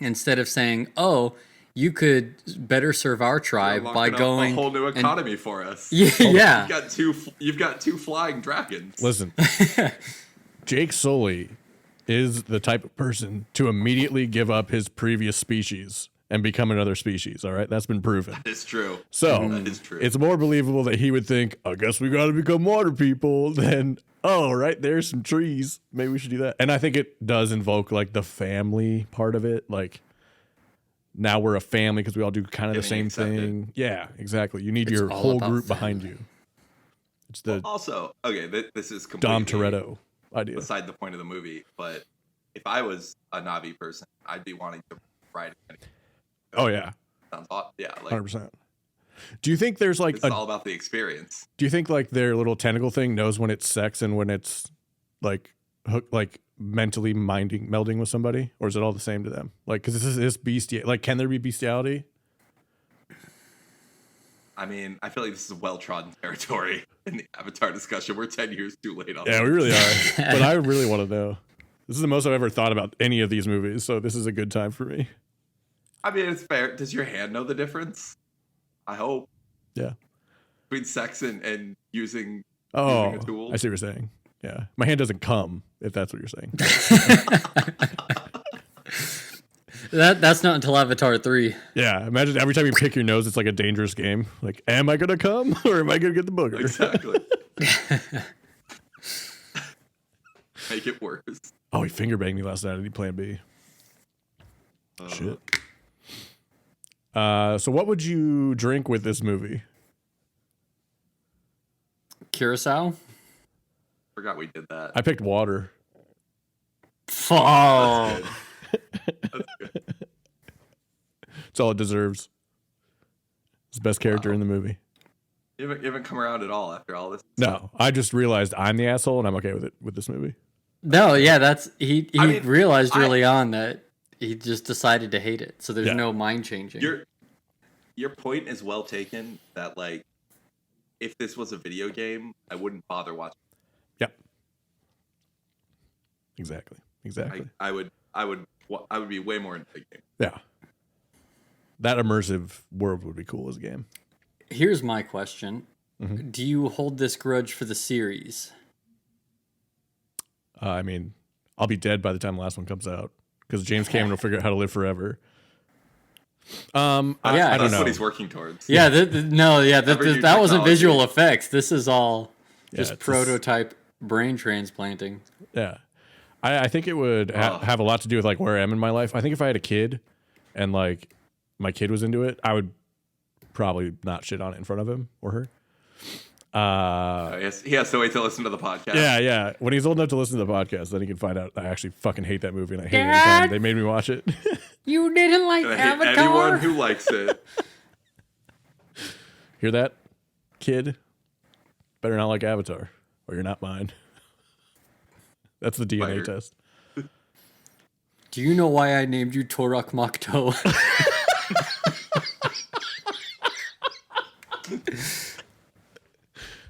Speaker 3: instead of saying, "Oh, you could better serve our tribe by
Speaker 2: Unlocking up
Speaker 3: going
Speaker 2: a whole new
Speaker 3: and-"
Speaker 2: economy for us.
Speaker 3: Yeah.
Speaker 2: You've got two flying dragons.
Speaker 1: Listen, Jake Sully is the type of person to immediately give up his previous species and become another species. All right, that's been proven.
Speaker 2: It's true.
Speaker 1: So
Speaker 2: That is true.
Speaker 1: it's more believable that he would think, I guess we got to become water people, than, oh, right, there's some trees. Maybe we should do that. And I think it does invoke like the family part of it. Like now we're a family because we all do kind of the
Speaker 2: Getting
Speaker 1: same
Speaker 2: accepted.
Speaker 1: thing. Yeah, exactly. You need
Speaker 3: It's
Speaker 1: your
Speaker 3: all
Speaker 1: whole
Speaker 3: about
Speaker 1: group
Speaker 3: family.
Speaker 1: behind you. It's the
Speaker 2: Also, okay, this is completely
Speaker 1: Dom Toretto idea.
Speaker 2: beside the point of the movie. But if I was a Navi person, I'd be wanting to ride.
Speaker 1: Oh, yeah,
Speaker 2: Sounds hot. Yeah, like
Speaker 1: 100%. Do you think there's like
Speaker 2: it's all about the experience.
Speaker 1: do you think like their little tentacle thing knows when it's sex and when it's like like mentally melding with somebody, or is it all the same to them? Like, because this is bestiality. Like, can there be bestiality?
Speaker 2: I mean, I feel like this is well-trodden territory in the Avatar discussion. We're 10 years too late on
Speaker 1: Yeah,
Speaker 2: this.
Speaker 1: we really are. But I really want to know. This is the most I've ever thought about any of these movies, so this is a good time for me.
Speaker 2: I mean, it's fair. Does your hand know the difference? I hope.
Speaker 1: Yeah.
Speaker 2: Between sex and using
Speaker 1: Oh,
Speaker 2: a tool.
Speaker 1: I see what you're saying. Yeah, my hand doesn't come, if that's what you're saying.
Speaker 3: That's not until Avatar 3.
Speaker 1: Yeah, imagine every time you pick your nose, it's like a dangerous game. Like, am I gonna come or am I gonna get the booger?
Speaker 2: Exactly. Make it worse.
Speaker 1: Oh, he finger banged me last night. I need Plan B. Shit. So what would you drink with this movie?
Speaker 3: Curacao?
Speaker 2: Forgot we did that.
Speaker 1: I picked water.
Speaker 3: Oh.
Speaker 1: It's all it deserves. It's the best character in the movie.
Speaker 2: You haven't come around at all after all this.
Speaker 1: No, I just realized I'm the asshole and I'm okay with it with this movie.
Speaker 3: No, yeah, that's he
Speaker 2: I mean,
Speaker 3: realized early on that he just decided to hate it. So there's
Speaker 1: Yeah.
Speaker 3: no mind changing.
Speaker 2: Your point is well taken that like if this was a video game, I wouldn't bother watching.
Speaker 1: Yep. Exactly.
Speaker 2: I would be way more into the game.
Speaker 1: Yeah. That immersive world would be cool as a game.
Speaker 3: Here's my question.
Speaker 1: Mm-hmm.
Speaker 3: Do you hold this grudge for the series?
Speaker 1: I mean, I'll be dead by the time the last one comes out because James Cameron will figure out how to live forever. I don't
Speaker 2: That's
Speaker 1: know.
Speaker 2: what he's working towards.
Speaker 3: Yeah,
Speaker 2: Every new
Speaker 3: that wasn't
Speaker 2: technology.
Speaker 3: visual effects. This is all
Speaker 1: Yeah,
Speaker 3: just
Speaker 1: it's
Speaker 3: prototype brain transplanting.
Speaker 1: Yeah. I think it would have a lot to do with like where I am in my life. I think if I had a kid and like my kid was into it, I would probably not shit on it in front of him or her.
Speaker 2: He has to wait to listen to the podcast.
Speaker 1: Yeah. When he's old enough to listen to the podcast, then he can find out I actually fucking hate that movie and I hate it every time
Speaker 3: Dad?
Speaker 1: they made me watch it.
Speaker 3: You didn't like
Speaker 2: And I hate anyone who likes it.
Speaker 1: Hear that, kid? Better not like Avatar, or you're not mine. That's the DNA
Speaker 2: Fired.
Speaker 1: test.
Speaker 3: Do you know why I named you Torok Makto?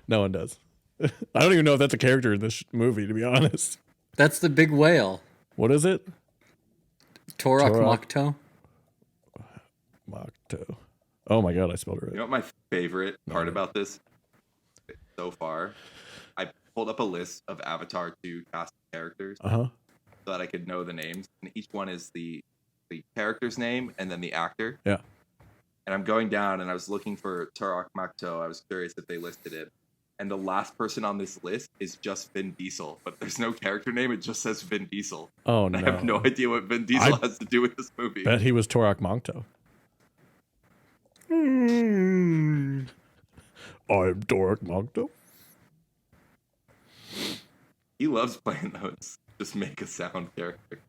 Speaker 1: No one does. I don't even know if that's a character in this movie, to be honest.
Speaker 3: That's the big whale.
Speaker 1: What is it?
Speaker 3: Torok
Speaker 1: Torok.
Speaker 3: Makto.
Speaker 1: Makto. Oh my god, I spelled it right.
Speaker 2: You know what my favorite part about this so far? I pulled up a list of Avatar 2 cast characters
Speaker 1: Uh-huh.
Speaker 2: so that I could know the names, and each one is the character's name and then the actor.
Speaker 1: Yeah.
Speaker 2: And I'm going down, and I was looking for Turok Makto. I was curious if they listed it. And the last person on this list is just Vin Diesel, but there's no character name. It just says Vin Diesel.
Speaker 1: Oh
Speaker 2: And
Speaker 1: no.
Speaker 2: I have no idea what Vin Diesel has to do with this movie.
Speaker 1: Bet he was Torok Makto. I'm Torok Makto.
Speaker 2: He loves playing those just make a sound character.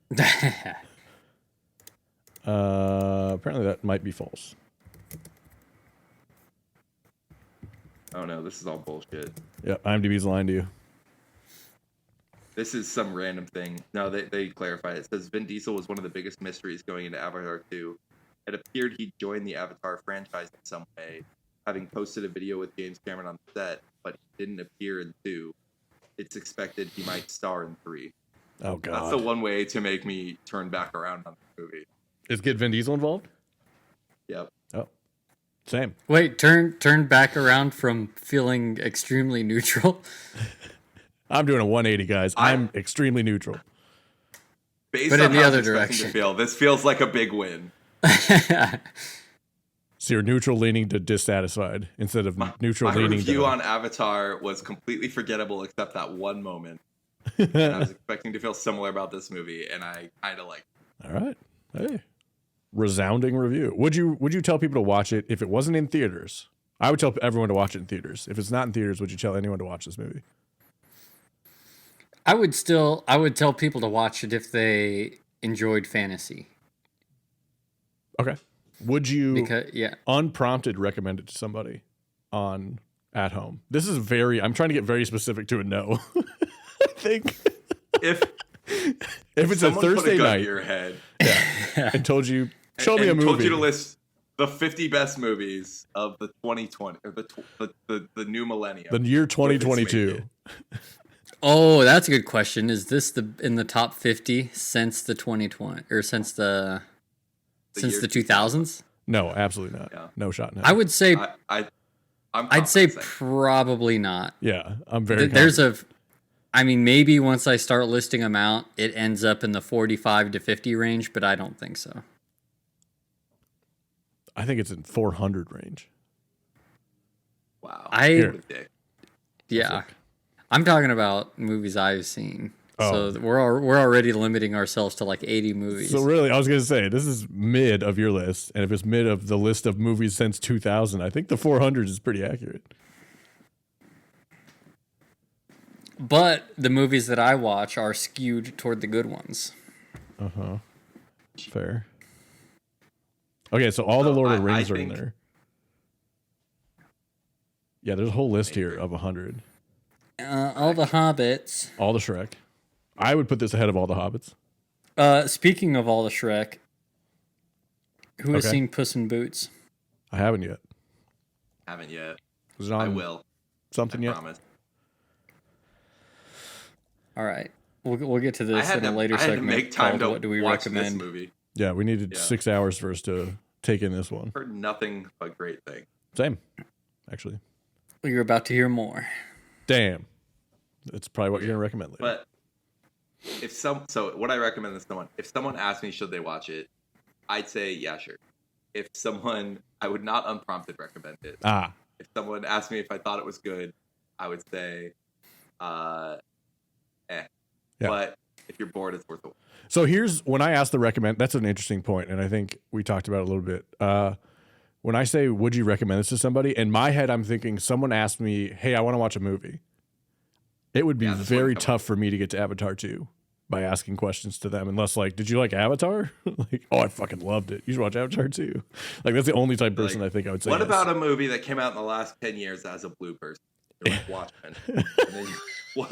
Speaker 1: Apparently that might be false.
Speaker 2: Oh no, this is all bullshit.
Speaker 1: Yeah, IMDb's lying to you.
Speaker 2: This is some random thing. No, they clarified. It says Vin Diesel was one of the biggest mysteries going into Avatar 2. It appeared he joined the Avatar franchise in some way, having posted a video with James Cameron on the set, but he didn't appear in 2. It's expected he might star in 3.
Speaker 1: Oh god.
Speaker 2: That's the one way to make me turn back around on the movie.
Speaker 1: Is get Vin Diesel involved?
Speaker 2: Yep.
Speaker 1: Oh. Same.
Speaker 3: Wait, turn back around from feeling extremely neutral.
Speaker 1: I'm doing a 180, guys. I'm extremely neutral.
Speaker 2: Based
Speaker 3: But
Speaker 2: on
Speaker 3: in the
Speaker 2: how I was
Speaker 3: other
Speaker 2: expecting
Speaker 3: direction.
Speaker 2: to feel, this feels like a big win.
Speaker 1: So you're neutral leaning to dissatisfied instead of neutral
Speaker 2: My
Speaker 1: leaning
Speaker 2: review
Speaker 1: to...
Speaker 2: on Avatar was completely forgettable except that one moment. And I was expecting to feel similar about this movie, and I kind of like it.
Speaker 1: All right. Hey. Resounding review. Would you tell people to watch it if it wasn't in theaters? I would tell everyone to watch it in theaters. If it's not in theaters, would you tell anyone to watch this movie?
Speaker 3: I would tell people to watch it if they enjoyed fantasy.
Speaker 1: Okay. Would you
Speaker 3: Because
Speaker 1: unprompted recommend it to somebody on at home? This is I'm trying to get very specific to a no. I think
Speaker 2: If
Speaker 1: if it's a
Speaker 2: someone
Speaker 1: Thursday
Speaker 2: put a gun
Speaker 1: night
Speaker 2: to your head
Speaker 1: and told you show me a
Speaker 2: and
Speaker 1: movie,
Speaker 2: told you to list the 50 best movies of the 2020 or the new millennium,
Speaker 1: the year
Speaker 2: with this
Speaker 1: 2022.
Speaker 2: make
Speaker 3: Oh, that's a good question. Is this in the top 50 since the 2020 or since the
Speaker 2: year
Speaker 3: 2000s?
Speaker 1: No, absolutely not.
Speaker 2: Yeah.
Speaker 1: No shot in hell.
Speaker 3: I would say
Speaker 2: I'd
Speaker 3: say probably not.
Speaker 1: Yeah, I'm very.
Speaker 3: There's maybe once I start listing them out, it ends up in the 45 to 50 range, but I don't think so.
Speaker 1: I think it's in 400 range.
Speaker 2: wow.
Speaker 1: Here.
Speaker 2: What a dick.
Speaker 3: Yeah. I'm talking about movies I've seen.
Speaker 1: Oh.
Speaker 3: So we're already limiting ourselves to like 80 movies.
Speaker 1: So really, I was gonna say this is mid of your list, and if it's mid of the list of movies since 2000, I think the 400 is pretty accurate.
Speaker 3: But the movies that I watch are skewed toward the good ones.
Speaker 1: Fair. Okay, so all the
Speaker 2: So
Speaker 1: Lord of the
Speaker 2: I
Speaker 1: Rings are in
Speaker 2: think-
Speaker 1: there. Yeah, there's a whole list here of 100.
Speaker 3: All the Hobbits.
Speaker 1: All the Shrek. I would put this ahead of all the Hobbits.
Speaker 3: Speaking of all the Shrek, who has
Speaker 1: Okay.
Speaker 3: seen Puss in Boots?
Speaker 1: I haven't yet.
Speaker 2: Haven't yet.
Speaker 1: Was it on
Speaker 2: I will.
Speaker 1: something
Speaker 2: I
Speaker 1: yet?
Speaker 2: promise.
Speaker 3: All right, we'll get to this
Speaker 2: I
Speaker 3: in
Speaker 2: had
Speaker 3: a later
Speaker 2: I had to
Speaker 3: segment.
Speaker 2: make time
Speaker 3: called
Speaker 2: to
Speaker 3: What do we
Speaker 2: watch
Speaker 3: recommend?
Speaker 2: this movie.
Speaker 1: Yeah, we needed
Speaker 2: Yeah.
Speaker 1: 6 hours for us to take in this one.
Speaker 2: Heard nothing but great things.
Speaker 1: Same, actually.
Speaker 3: You're about to hear more.
Speaker 1: Damn. That's probably what you're going to recommend later.
Speaker 2: But so what I recommend to someone, if someone asks me should they watch it, I'd say yeah, sure. If someone, I would not unprompted recommend it. If someone asked me if I thought it was good, I would say, eh.
Speaker 1: Yeah.
Speaker 2: But if you're bored, it's worth it.
Speaker 1: So here's when I ask the recommend, that's an interesting point, and I think we talked about it a little bit. When I say, would you recommend this to somebody? In my head, I'm thinking someone asked me, hey, I want to watch a movie. It would be
Speaker 2: Yeah, this
Speaker 1: very
Speaker 2: wouldn't come
Speaker 1: tough for me to get to Avatar 2 by asking questions to them, unless like, did you like Avatar? Like, oh, I fucking loved it. You should watch Avatar 2. Like, that's the only type of person
Speaker 2: Like,
Speaker 1: I think I would say.
Speaker 2: What
Speaker 1: yes.
Speaker 2: about a movie that came out in the last 10 years as a blue person? You're like Watchmen. And then, what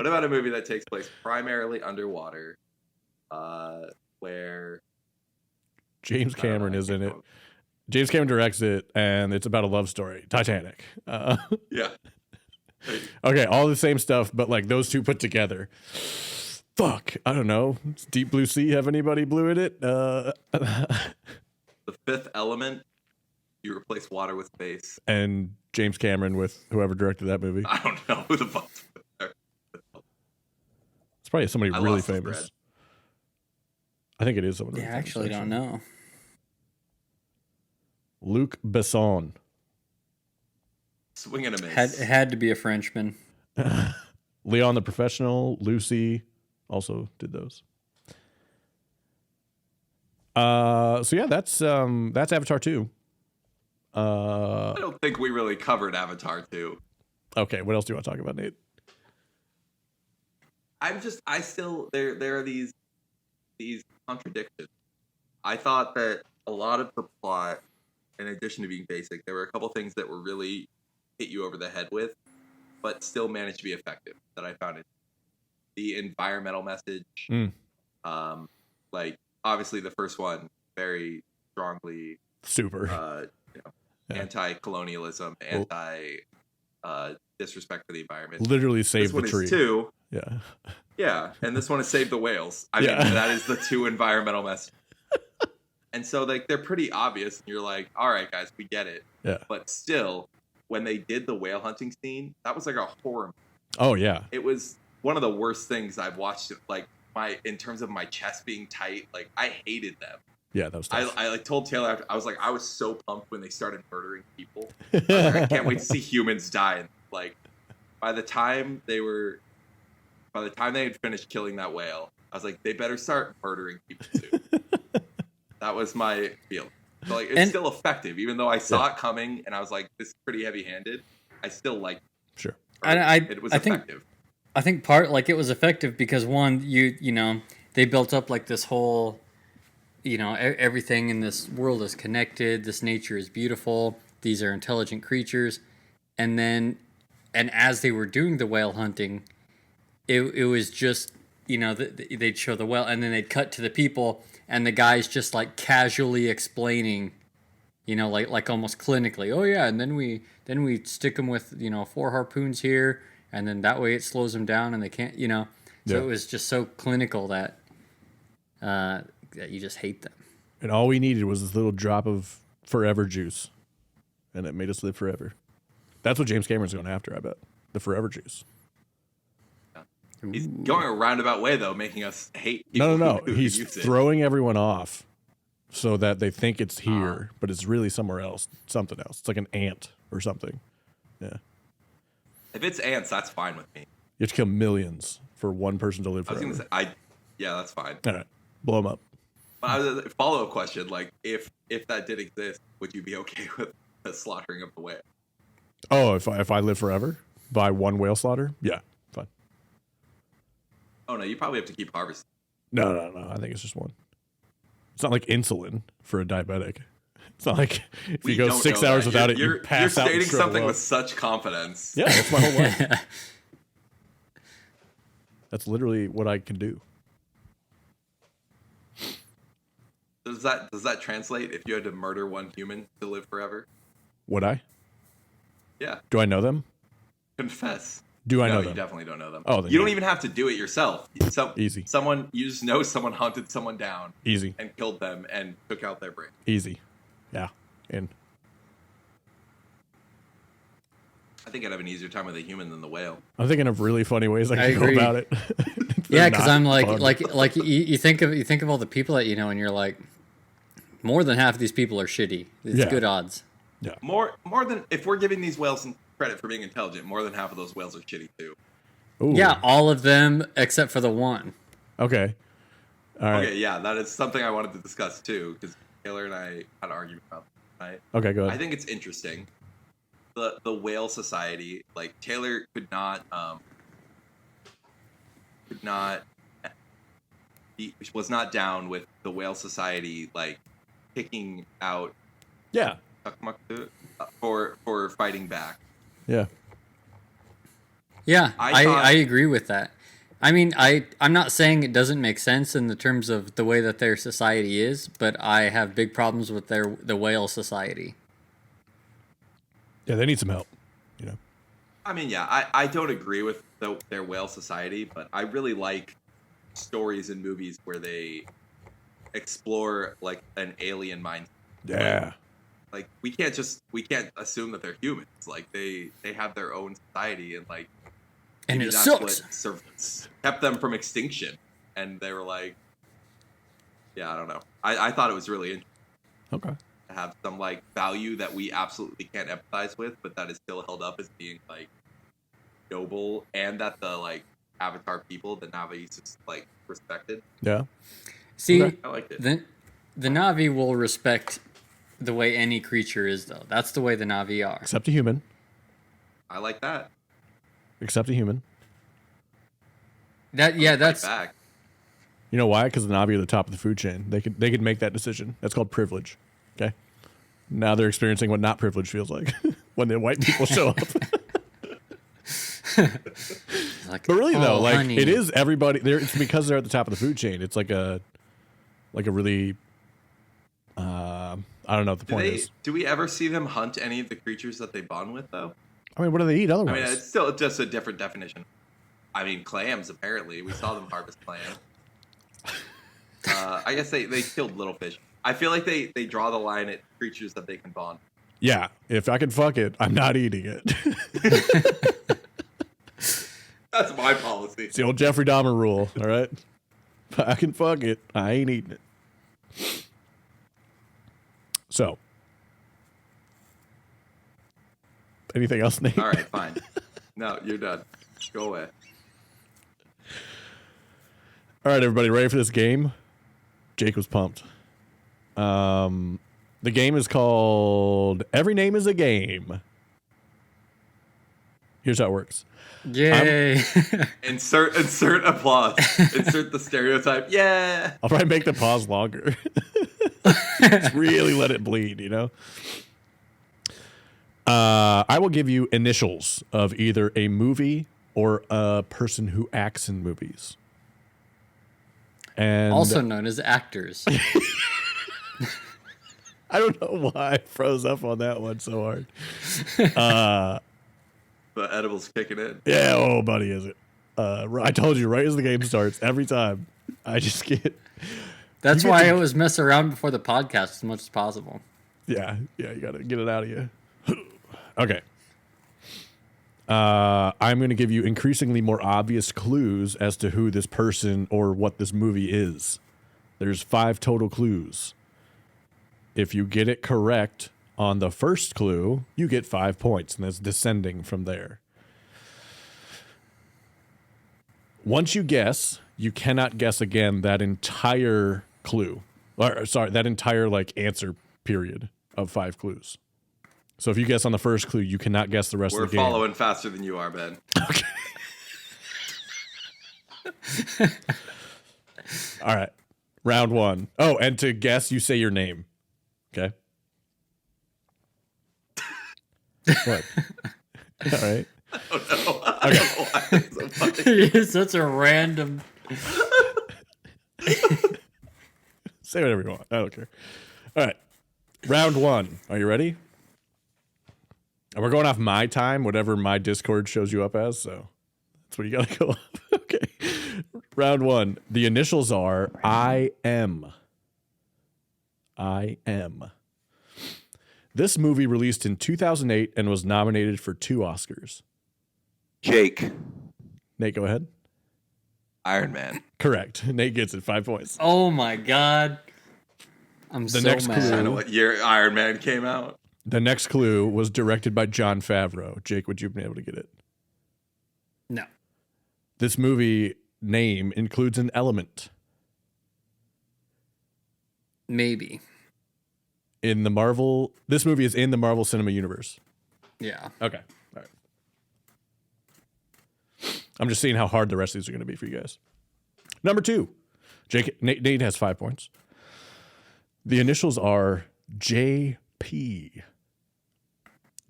Speaker 2: about a movie that takes place primarily underwater, where
Speaker 1: James
Speaker 2: I don't know,
Speaker 1: Cameron
Speaker 2: I
Speaker 1: is in
Speaker 2: can't
Speaker 1: it?
Speaker 2: go-
Speaker 1: James Cameron directs it, and it's about a love story. Titanic.
Speaker 2: Yeah.
Speaker 1: Okay, all the same stuff, but like those two put together. Fuck, I don't know. Does Deep Blue Sea have anybody blue in it?
Speaker 2: The Fifth Element, you replace water with space.
Speaker 1: And James Cameron with whoever directed that movie.
Speaker 2: I don't know who the fuck's there.
Speaker 1: It's probably somebody
Speaker 2: I
Speaker 1: really
Speaker 2: lost the
Speaker 1: famous.
Speaker 2: thread.
Speaker 1: I think it is someone.
Speaker 3: Yeah,
Speaker 1: really
Speaker 3: I
Speaker 1: famous,
Speaker 3: actually don't know.
Speaker 1: Luc Besson.
Speaker 2: Swing and a miss.
Speaker 3: Had to be a Frenchman.
Speaker 1: Leon the Professional. Lucy also did those. So yeah, that's Avatar 2.
Speaker 2: I don't think we really covered Avatar 2.
Speaker 1: Okay, what else do you want to talk about, Nate?
Speaker 2: I still there are these contradiction. I thought that a lot of the plot, in addition to being basic, there were a couple things that were really hit you over the head with, but still managed to be effective. That I found it. The environmental message, like obviously the first one, very strongly
Speaker 1: Super. Yeah.
Speaker 2: Anti-colonialism, disrespect for the environment.
Speaker 1: Literally save
Speaker 2: This
Speaker 1: the
Speaker 2: one
Speaker 1: tree.
Speaker 2: is two.
Speaker 1: Yeah.
Speaker 2: Yeah, and this one is save the whales. I mean, that is the two environmental messages. And so, like, they're pretty obvious, and you're like, all right, guys, we get it.
Speaker 1: Yeah.
Speaker 2: But still, when they did the whale hunting scene, that was like a horror movie.
Speaker 1: Oh yeah.
Speaker 2: It was one of the worst things I've watched. Like, in terms of my chest being tight, like, I hated them.
Speaker 1: Yeah, that was tough.
Speaker 2: I like told Taylor, I was like, I was so pumped when they started murdering people. I was like, I can't wait to see humans die. And like, by the time they had finished killing that whale, I was like, they better start murdering people too. That was my feeling. So like, it's still effective, even though I saw it coming and I was like, this is pretty heavy-handed. I still like it.
Speaker 1: Sure.
Speaker 2: It was effective.
Speaker 3: I think it was effective because one, you know, they built up like this whole, you know, everything in this world is connected. This nature is beautiful. These are intelligent creatures. And as they were doing the whale hunting, it was just, you know, they'd show the whale and then they'd cut to the people and the guys just like casually explaining, you know, like almost clinically. Oh yeah, and then we stick them with, you know, 4 harpoons here, and then that way it slows them down and they can't, you know. So it was just so clinical that you just hate them.
Speaker 1: And all we needed was this little drop of forever juice, and it made us live forever. That's what James Cameron's going after, I bet. The forever juice.
Speaker 2: He's going a roundabout way, though, making us hate people.
Speaker 1: No.
Speaker 2: who
Speaker 1: He's
Speaker 2: use it.
Speaker 1: throwing everyone off so that they think it's here, but it's really somewhere else, something else. It's like an ant or something. Yeah.
Speaker 2: If it's ants, that's fine with me.
Speaker 1: You have to kill millions for one person to live
Speaker 2: I was
Speaker 1: forever.
Speaker 2: gonna say, yeah, that's fine.
Speaker 1: All right. Blow them up.
Speaker 2: But follow-up question, like, if that did exist, would you be okay with the slaughtering of the whale?
Speaker 1: Oh, if I live forever by one whale slaughter? Yeah, fine.
Speaker 2: Oh, no, you probably have to keep harvesting.
Speaker 1: No. I think it's just one. It's not like insulin for a diabetic. It's not like if you go 6 hours without it, you pass out.
Speaker 2: You're
Speaker 1: and
Speaker 2: stating
Speaker 1: shrivel
Speaker 2: something
Speaker 1: up.
Speaker 2: with such confidence.
Speaker 1: Yeah, that's my whole life. That's literally what I can do.
Speaker 2: Does that translate if you had to murder one human to live forever?
Speaker 1: Would I?
Speaker 2: Yeah.
Speaker 1: Do I know them?
Speaker 2: Confess.
Speaker 1: Do I know
Speaker 2: No,
Speaker 1: them?
Speaker 2: you definitely don't know them.
Speaker 1: Oh, then
Speaker 2: you don't
Speaker 1: yeah.
Speaker 2: even have to do it yourself.
Speaker 1: Easy.
Speaker 2: You just know someone hunted someone down
Speaker 1: Easy.
Speaker 2: and killed them and took out their brain.
Speaker 1: Easy. Yeah. And
Speaker 2: I think I'd have an easier time with a human than the whale.
Speaker 1: I'm thinking of really funny ways I
Speaker 3: I
Speaker 1: can go
Speaker 3: agree.
Speaker 1: about it.
Speaker 3: Yeah, because
Speaker 1: They're
Speaker 3: I'm
Speaker 1: not
Speaker 3: like
Speaker 1: fun.
Speaker 3: you think of all the people that you know, and you're like, more than half of these people are shitty. It's
Speaker 1: Yeah.
Speaker 3: good odds.
Speaker 2: More than if we're giving these whales some credit for being intelligent, more than half of those whales are shitty too.
Speaker 1: Ooh.
Speaker 3: Yeah, all of them except for the one.
Speaker 1: Okay. All right.
Speaker 2: Okay, yeah, that is something I wanted to discuss too, because Taylor and I had an argument about that. Right?
Speaker 1: Okay, go
Speaker 2: I
Speaker 1: ahead.
Speaker 2: think it's interesting. The whale society, like Taylor was not down with the whale society like kicking out
Speaker 1: Yeah.
Speaker 2: Takmaktu for fighting back.
Speaker 1: Yeah.
Speaker 3: Yeah,
Speaker 2: I thought-
Speaker 3: I agree with that. I mean, I'm not saying it doesn't make sense in the terms of the way that their society is, but I have big problems with the whale society.
Speaker 1: Yeah, they need some help. You know.
Speaker 2: I mean, yeah, I don't agree with their whale society, but I really like stories and movies where they explore like an alien mind.
Speaker 1: Yeah.
Speaker 2: Like we can't assume that they're humans. Like they have their own society, and like
Speaker 3: And
Speaker 2: maybe
Speaker 3: it
Speaker 2: that's
Speaker 3: sucks.
Speaker 2: what kept them from extinction. And they were like, yeah, I don't know. I thought it was really interesting
Speaker 1: Okay.
Speaker 2: to have some like value that we absolutely can't empathize with, but that is still held up as being like noble, and that the like Avatar people, the Navis, is like respected.
Speaker 1: Yeah.
Speaker 3: See,
Speaker 1: Okay.
Speaker 2: I liked it.
Speaker 3: the Navi will respect the way any creature is, though. That's the way the Navi are.
Speaker 1: Except a human.
Speaker 2: I like that.
Speaker 1: Except a human.
Speaker 3: That's
Speaker 2: Back.
Speaker 1: You know why? Because the Na'vi are the top of the food chain. They could make that decision. That's called privilege. Okay. Now they're experiencing what not privilege feels like when the white people show up.
Speaker 3: Like,
Speaker 1: But really, though,
Speaker 3: "Oh,
Speaker 1: like
Speaker 3: honey."
Speaker 1: it is everybody. It's because they're at the top of the food chain. It's like a really. I don't know what the point is.
Speaker 2: Do we ever see them hunt any of the creatures that they bond with, though?
Speaker 1: I mean, what do they eat
Speaker 2: I
Speaker 1: otherwise?
Speaker 2: mean, it's still just a different definition. I mean, clams, apparently. We saw them harvest clams. I guess they killed little fish. I feel like they draw the line at creatures that they can bond.
Speaker 1: Yeah, if I can fuck it, I'm not eating it.
Speaker 2: That's my policy.
Speaker 1: It's the old Jeffrey Dahmer rule, all right? If I can fuck it, I ain't eating it. So, anything else, Nate?
Speaker 2: All right, fine. No, you're done. Go away.
Speaker 1: All right, everybody, ready for this game? Jake was pumped. The game is called Every Name is a Game. Here's how it works.
Speaker 3: Yay!
Speaker 2: Insert applause. Insert the stereotype. Yeah.
Speaker 1: I'll probably make the pause longer. Just really let it bleed, you know? I will give you initials of either a movie or a person who acts in movies. And
Speaker 3: Also known as actors.
Speaker 1: I don't know why I froze up on that one so hard.
Speaker 2: The edible's kicking in.
Speaker 1: Yeah, oh, buddy, is it? I told you, right as the game starts, every time, I just get...
Speaker 3: That's
Speaker 1: You get
Speaker 3: why
Speaker 1: to-
Speaker 3: I always mess around before the podcast as much as possible.
Speaker 1: Yeah, you got to get it out of you. Okay. I'm going to give you increasingly more obvious clues as to who this person or what this movie is. There's 5 total clues. If you get it correct on the first clue, you get 5 points, and it's descending from there. Once you guess, you cannot guess again that entire clue. Or, sorry, that entire answer period of 5 clues. So if you guess on the first clue, you cannot guess the rest
Speaker 2: We're
Speaker 1: of the game.
Speaker 2: following faster than you are, Ben.
Speaker 1: All right. Round 1. Oh, and to guess, you say your name. Okay. What? All right.
Speaker 2: I don't know why it's so funny.
Speaker 3: You're such a random.
Speaker 1: Say whatever you want. I don't care. All right. Round 1. Are you ready? And we're going off my time, whatever my Discord shows you up as. So that's what you got to go up. Okay. Round 1. The initials are IM. IM. This movie released in 2008 and was nominated for 2 Oscars.
Speaker 2: Jake.
Speaker 1: Nate, go ahead.
Speaker 2: Iron Man.
Speaker 1: Correct. Nate gets it. 5 points.
Speaker 3: Oh my god. I'm so
Speaker 1: next
Speaker 3: mad.
Speaker 1: clue-
Speaker 2: I know what year Iron Man came out.
Speaker 1: The next clue was directed by Jon Favreau. Jake, would you have been able to get it?
Speaker 3: No.
Speaker 1: This movie name includes an element
Speaker 3: Maybe.
Speaker 1: in the Marvel. This movie is in the Marvel Cinema Universe.
Speaker 3: Yeah.
Speaker 1: Okay. All right. I'm just seeing how hard the rest of these are going to be for you guys. Number 2. Nate has 5 points. The initials are JP.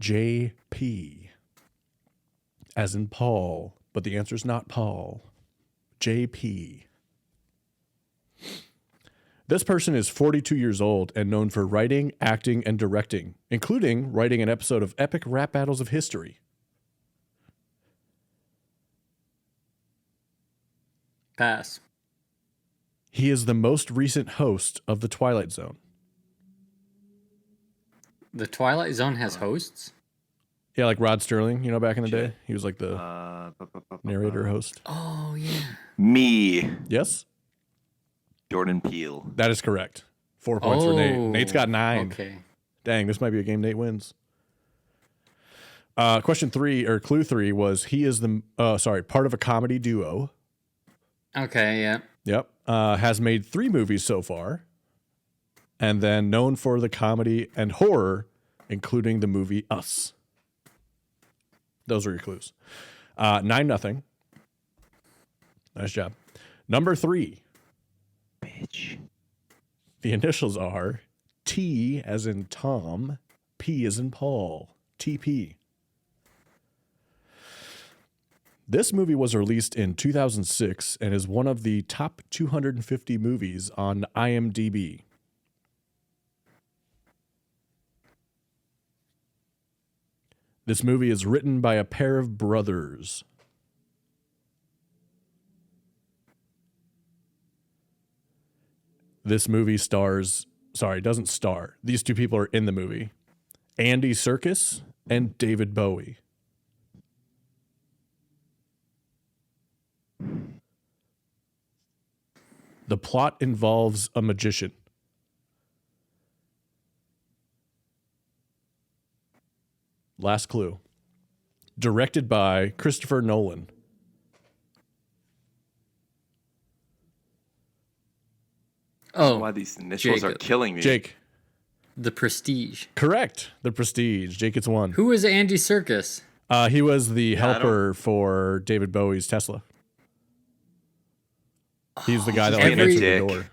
Speaker 1: JP. As in Paul, but the answer is not Paul. JP. This person is 42 years old and known for writing, acting, and directing, including writing an episode of Epic Rap Battles of History.
Speaker 3: Pass.
Speaker 1: He is the most recent host of The Twilight Zone.
Speaker 3: The Twilight Zone has hosts?
Speaker 1: Yeah, like Rod Sterling, back in the day.
Speaker 2: Shit.
Speaker 1: He was like the narrator host.
Speaker 3: Oh, yeah.
Speaker 2: Me.
Speaker 1: Yes,
Speaker 2: Jordan Peele.
Speaker 1: that is correct. 4 points for Nate. Nate's got 9.
Speaker 3: Okay.
Speaker 1: Dang, this might be a game Nate wins. Question 3, or clue 3, was he is part of a comedy duo.
Speaker 3: Okay, yeah.
Speaker 1: Yep. Has made 3 movies so far. And then known for the comedy and horror, including the movie Us. Those are your clues. 9-0. Nice job. Number 3.
Speaker 2: bitch.
Speaker 1: The initials are T as in Tom, P as in Paul, TP. This movie was released in 2006 and is one of the top 250 movies on IMDb. This movie is written by a pair of brothers. This movie doesn't star. These two people are in the movie. Andy Serkis and David Bowie. The plot involves a magician. Last clue. Directed by Christopher Nolan.
Speaker 3: Oh,
Speaker 2: Why these initials are
Speaker 3: Jacob.
Speaker 2: killing me.
Speaker 1: Jake.
Speaker 3: The Prestige.
Speaker 1: Correct. The Prestige. Jake gets one.
Speaker 3: Who is Andy Serkis?
Speaker 1: He was the
Speaker 2: I don't-
Speaker 1: helper for David Bowie's Tesla. He's the guy that
Speaker 2: he's
Speaker 1: like
Speaker 2: being a
Speaker 1: answered the
Speaker 2: dick.
Speaker 1: door.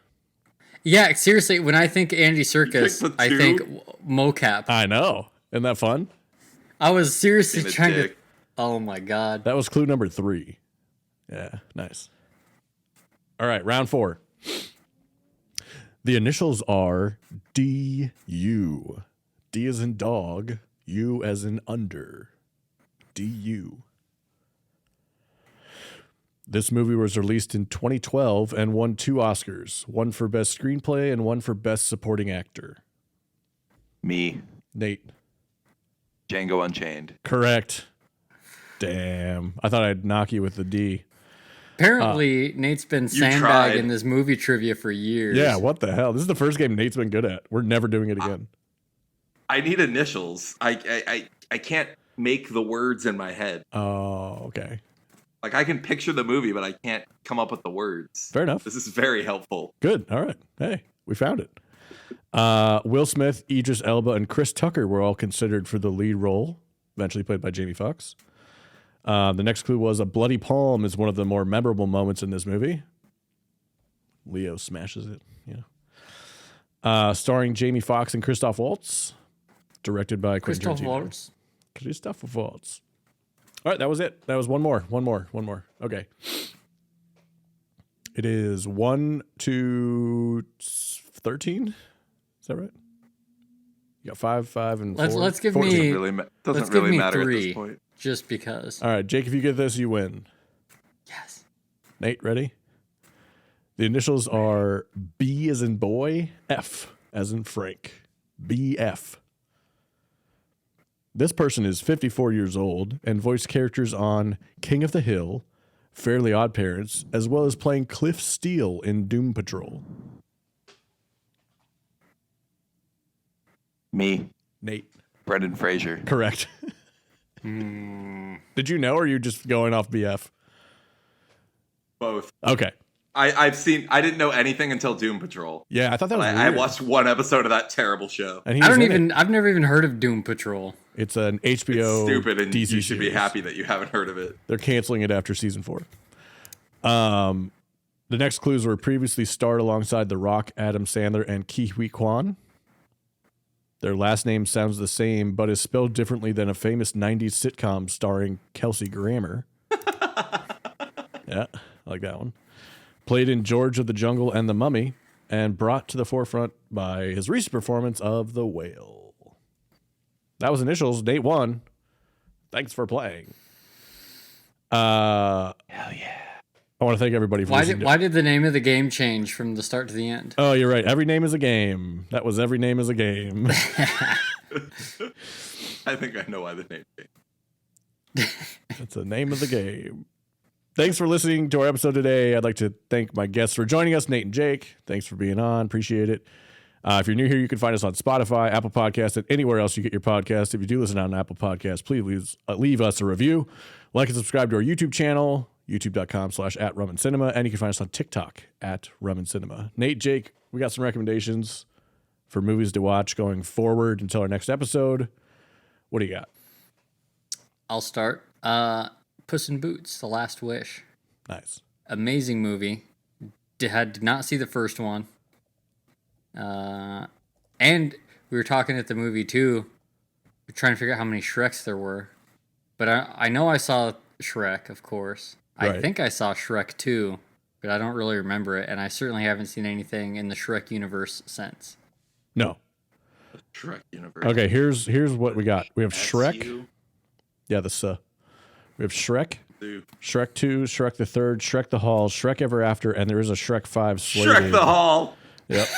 Speaker 3: Yeah, seriously, when I think Andy Serkis,
Speaker 2: picked the
Speaker 3: I
Speaker 2: two?
Speaker 3: think mocap.
Speaker 1: I know. Isn't that fun?
Speaker 3: I was seriously
Speaker 2: Being a
Speaker 3: trying to.
Speaker 2: dick.
Speaker 3: Oh my god.
Speaker 1: That was clue number 3. Yeah, nice. All right, round 4. The initials are DU. D as in dog, U as in under. DU. This movie was released in 2012 and won 2 Oscars, one for Best Screenplay and one for Best Supporting Actor.
Speaker 2: Me.
Speaker 1: Nate.
Speaker 2: Django Unchained.
Speaker 1: Correct. Damn. I thought I'd knock you with the D.
Speaker 3: Apparently, Nate's been
Speaker 2: tried.
Speaker 3: sandbagging this movie trivia for years.
Speaker 1: Yeah, what the hell? This is the first game Nate's been good at. We're never doing it again.
Speaker 2: I need initials. I can't make the words in my head.
Speaker 1: Oh, okay.
Speaker 2: Like I can picture the movie, but I can't come up with the words.
Speaker 1: Fair enough.
Speaker 2: This is very helpful.
Speaker 1: Good. All right. Hey, we found it. Will Smith, Idris Elba, and Chris Tucker were all considered for the lead role, eventually played by Jamie Foxx. The next clue was a bloody palm is one of the more memorable moments in this movie. Leo smashes it. Yeah. Starring Jamie Foxx and Christoph Waltz. Directed by Quentin
Speaker 3: Christoph
Speaker 1: Tarantino.
Speaker 3: Waltz.
Speaker 1: Christoph Waltz. All right, that was it. That was one more. Okay. It is 1 to 13. Is that right? You got 5, 5, and 4.
Speaker 3: Let's give
Speaker 1: 14.
Speaker 3: me
Speaker 2: Doesn't really, doesn't
Speaker 3: let's give
Speaker 2: really
Speaker 3: me
Speaker 2: matter at
Speaker 3: 3,
Speaker 2: this point.
Speaker 3: just because.
Speaker 1: All right, Jake, if you get this, you win.
Speaker 3: Yes.
Speaker 1: Nate, ready? The initials are B as in boy, F as in Frank. BF. This person is 54 years old and voiced characters on King of the Hill, Fairly Odd Parents, as well as playing Cliff Steele in Doom Patrol.
Speaker 2: Me,
Speaker 1: Nate.
Speaker 2: Brendan Fraser.
Speaker 1: Correct. Did you know, or are you just going off BF?
Speaker 2: Both.
Speaker 1: Okay.
Speaker 2: I didn't know anything until Doom Patrol.
Speaker 1: Yeah, I thought that was
Speaker 2: I
Speaker 1: weird.
Speaker 2: watched one episode of that terrible show.
Speaker 1: And he was in it.
Speaker 3: I've never even heard of Doom Patrol.
Speaker 1: It's an
Speaker 2: It's
Speaker 1: HBO
Speaker 2: stupid, and
Speaker 1: DC
Speaker 2: you should be
Speaker 1: series.
Speaker 2: happy that you haven't heard of it.
Speaker 1: They're canceling it after season 4. The next clues were previously starred alongside The Rock, Adam Sandler, and Ke Huy Quan. Their last name sounds the same, but is spelled differently than a famous 90s sitcom starring Kelsey Grammer. Yeah, I like that one. Played in George of the Jungle and The Mummy, and brought to the forefront by his recent performance of The Whale. That was initials. Nate won. Thanks for playing.
Speaker 2: Hell yeah.
Speaker 1: I want to thank everybody for listening.
Speaker 3: Why did the name of the game change from the start to the end?
Speaker 1: Oh, you're right. Every name is a game. That was Every Name is a Game.
Speaker 2: I think I know why the name changed.
Speaker 1: That's the name of the game. Thanks for listening to our episode today. I'd like to thank my guests for joining us, Nate and Jake. Thanks for being on. Appreciate it. If you're new here, you can find us on Spotify, Apple Podcasts, and anywhere else you get your podcast. If you do listen on Apple Podcasts, please leave us a review. Like and subscribe to our YouTube channel, youtube.com/@RumandCinema, and you can find us on TikTok @RumandCinema. Nate, Jake, we got some recommendations for movies to watch going forward until our next episode. What do you got?
Speaker 3: I'll start. Puss in Boots: The Last Wish.
Speaker 1: Nice.
Speaker 3: Amazing movie. did not see the first one. And we were talking at the movie too. We're trying to figure out how many Shreks there were. But I know I saw Shrek, of course. I
Speaker 1: Right.
Speaker 3: think I saw Shrek 2, but I don't really remember it. And I certainly haven't seen anything in the Shrek universe since.
Speaker 1: No.
Speaker 2: Shrek universe.
Speaker 1: Okay, here's what we got. We have Shrek.
Speaker 2: SU.
Speaker 1: Yeah, this we have Shrek,
Speaker 2: Dude.
Speaker 1: Shrek 2, Shrek the Third, Shrek the Hall, Shrek Ever After, and there is a Shrek 5
Speaker 2: Shrek
Speaker 1: slated.
Speaker 2: the Hall.
Speaker 1: Yep.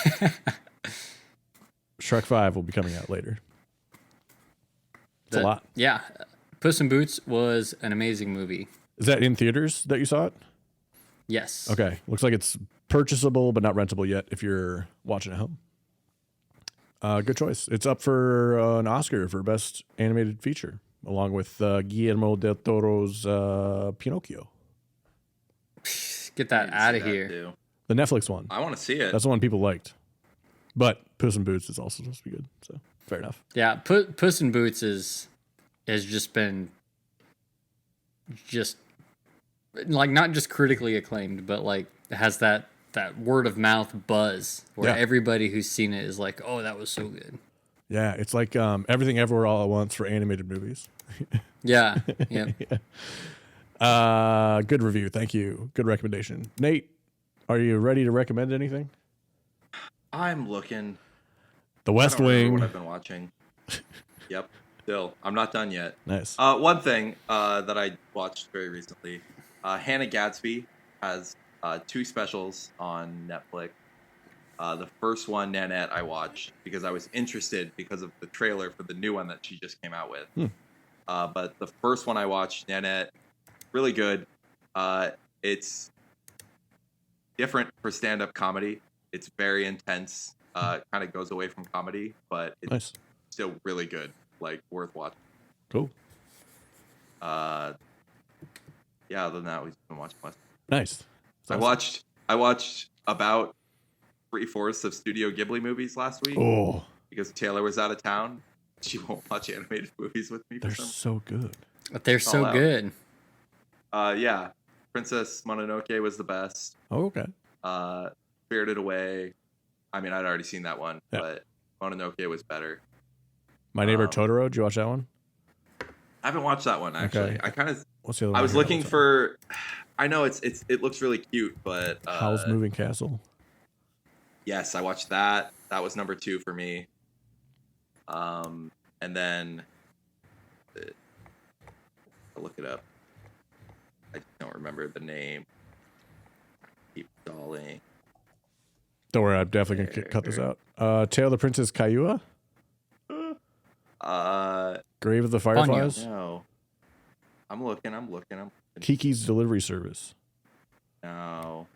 Speaker 1: Shrek 5 will be coming out later. It's a lot.
Speaker 3: Yeah. Puss in Boots was an amazing movie.
Speaker 1: Is that in theaters that you saw it?
Speaker 3: Yes.
Speaker 1: Okay. Looks like it's purchasable but not rentable yet if you're watching at home. Good choice. It's up for an Oscar for Best Animated Feature, along with Guillermo del Toro's Pinocchio.
Speaker 3: Get that
Speaker 2: I
Speaker 3: out
Speaker 2: need
Speaker 3: of
Speaker 2: to see
Speaker 3: here.
Speaker 2: that, too.
Speaker 1: The Netflix one.
Speaker 2: I want to see it.
Speaker 1: That's the one people liked. But Puss in Boots is also supposed to be good. So fair enough.
Speaker 3: Yeah, Puss in Boots has just been just like not just critically acclaimed, but like has that word of mouth buzz where
Speaker 1: Yeah.
Speaker 3: everybody who's seen it is like, "Oh, that was so good."
Speaker 1: Yeah, it's like Everything Everywhere All at Once for animated movies.
Speaker 3: Yeah, yeah.
Speaker 1: Good review. Thank you. Good recommendation. Nate, are you ready to recommend anything?
Speaker 2: I'm looking.
Speaker 1: The
Speaker 2: I
Speaker 1: West
Speaker 2: don't remember what
Speaker 1: Wing.
Speaker 2: I've been watching. Yep. Still, I'm not done yet.
Speaker 1: Nice.
Speaker 2: One thing that I watched very recently, Hannah Gadsby has 2 specials on Netflix. The first one, Nanette, I watched because I was interested because of the trailer for the new one that she just came out with. But the first one I watched, Nanette, really good. It's different for stand-up comedy. It's very intense. Kind of goes away from comedy, but it's
Speaker 1: Nice.
Speaker 2: still really good. Like worth watching.
Speaker 1: Cool.
Speaker 2: Yeah. Other than that, we've been watching West.
Speaker 1: Nice.
Speaker 2: I watched about 3/4 of Studio Ghibli movies last week
Speaker 1: Oh,
Speaker 2: because Taylor was out of town. She won't watch animated movies with me. For
Speaker 1: they're
Speaker 2: some.
Speaker 1: so good.
Speaker 3: But they're so
Speaker 2: all out.
Speaker 3: good.
Speaker 2: Yeah. Princess Mononoke was the best.
Speaker 1: Oh, okay.
Speaker 2: Spirited Away. I mean, I'd already seen that one,
Speaker 1: Yeah.
Speaker 2: but Mononoke was better.
Speaker 1: My Neighbor
Speaker 2: Um,
Speaker 1: Totoro. Did you watch that one?
Speaker 2: I haven't watched that one actually.
Speaker 1: Okay.
Speaker 2: I kind of.
Speaker 1: What's the other one?
Speaker 2: I was
Speaker 1: here all the
Speaker 2: looking
Speaker 1: time?
Speaker 2: for. I know it looks really cute, but
Speaker 1: Howl's Moving Castle.
Speaker 2: yes, I watched that. That was number 2 for me. And then I'll look it up. I don't remember the name. Keep stalling.
Speaker 1: Don't worry, I'm definitely gonna cut this out. Tale of the Princess Kaguya. Grave of the Fireflies.
Speaker 2: No. I'm looking.
Speaker 1: Kiki's Delivery Service.
Speaker 2: No.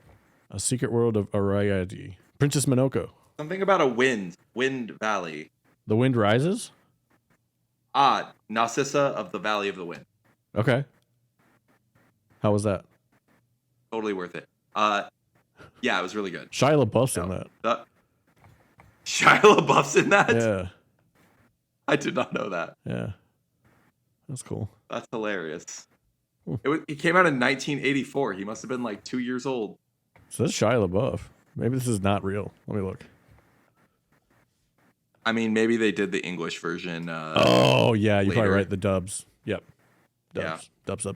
Speaker 1: A Secret World of Ariadne. Princess Monoko.
Speaker 2: Something about a Wind Valley.
Speaker 1: The Wind Rises.
Speaker 2: Narcissa of the Valley of the Wind.
Speaker 1: Okay. How was that?
Speaker 2: Totally worth it. Yeah, it was really good.
Speaker 1: Shia LaBeouf's in
Speaker 2: No.
Speaker 1: that.
Speaker 2: Shia LaBeouf's in that?
Speaker 1: Yeah,
Speaker 2: I did not know that.
Speaker 1: yeah. That's cool.
Speaker 2: That's hilarious.
Speaker 1: Hmm.
Speaker 2: It came out in 1984. He must have been like 2 years old.
Speaker 1: So that's Shia LaBeouf. Maybe this is not real. Let me look.
Speaker 2: I mean, maybe they did the English version.
Speaker 1: Oh yeah, you're probably
Speaker 2: later.
Speaker 1: right. The dubs. Yep.
Speaker 2: Yeah.
Speaker 1: Dubs.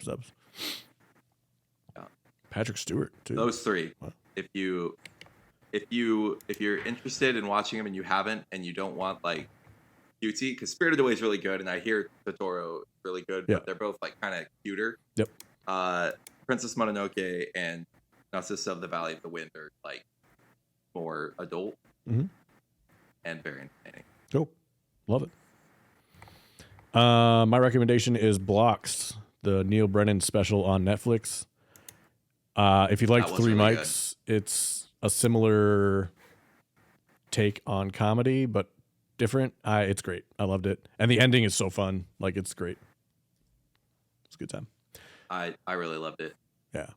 Speaker 2: Yeah.
Speaker 1: Patrick Stewart too.
Speaker 2: Those 3.
Speaker 1: Wow.
Speaker 2: If you're interested in watching them and you haven't, and you don't want like cutesy, because Spirited Away is really good, and I hear Totoro is really good,
Speaker 1: Yeah.
Speaker 2: but they're both like kind of cuter.
Speaker 1: Yep.
Speaker 2: Princess Mononoke and Narcissa of the Valley of the Wind are like more adult
Speaker 1: Mhm.
Speaker 2: and very entertaining.
Speaker 1: Cool. Love it. My recommendation is Blocks, the Neil Brennan special on Netflix. If you liked
Speaker 2: That was
Speaker 1: Three
Speaker 2: really
Speaker 1: Mics, it's a similar take on comedy, but different. It's great. I loved it. And the ending is so fun. Like, it's great. It's a good time.
Speaker 2: I really loved it.
Speaker 1: Yeah.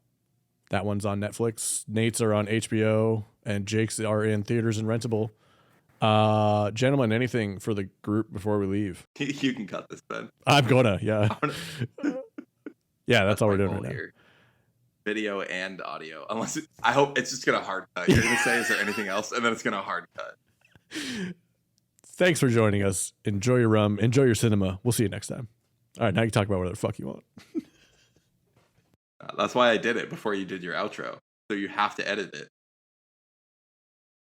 Speaker 1: That one's on Netflix. Nate's are on HBO, and Jake's are in theaters and rentable. Gentlemen, anything for the group before we leave?
Speaker 2: You can cut this, Ben.
Speaker 1: I'm gonna, yeah.
Speaker 2: I'm gonna-
Speaker 1: Yeah, that's all
Speaker 2: my
Speaker 1: we're doing
Speaker 2: goal
Speaker 1: right now.
Speaker 2: here. video and audio. Unless I hope it's just gonna hard cut. You're gonna say, is there anything else? And then it's gonna hard cut.
Speaker 1: Thanks for joining us. Enjoy your rum. Enjoy your cinema. We'll see you next time. All right, now you can talk about whatever the fuck you want.
Speaker 2: That's why I did it before you did your outro. So you have to edit it.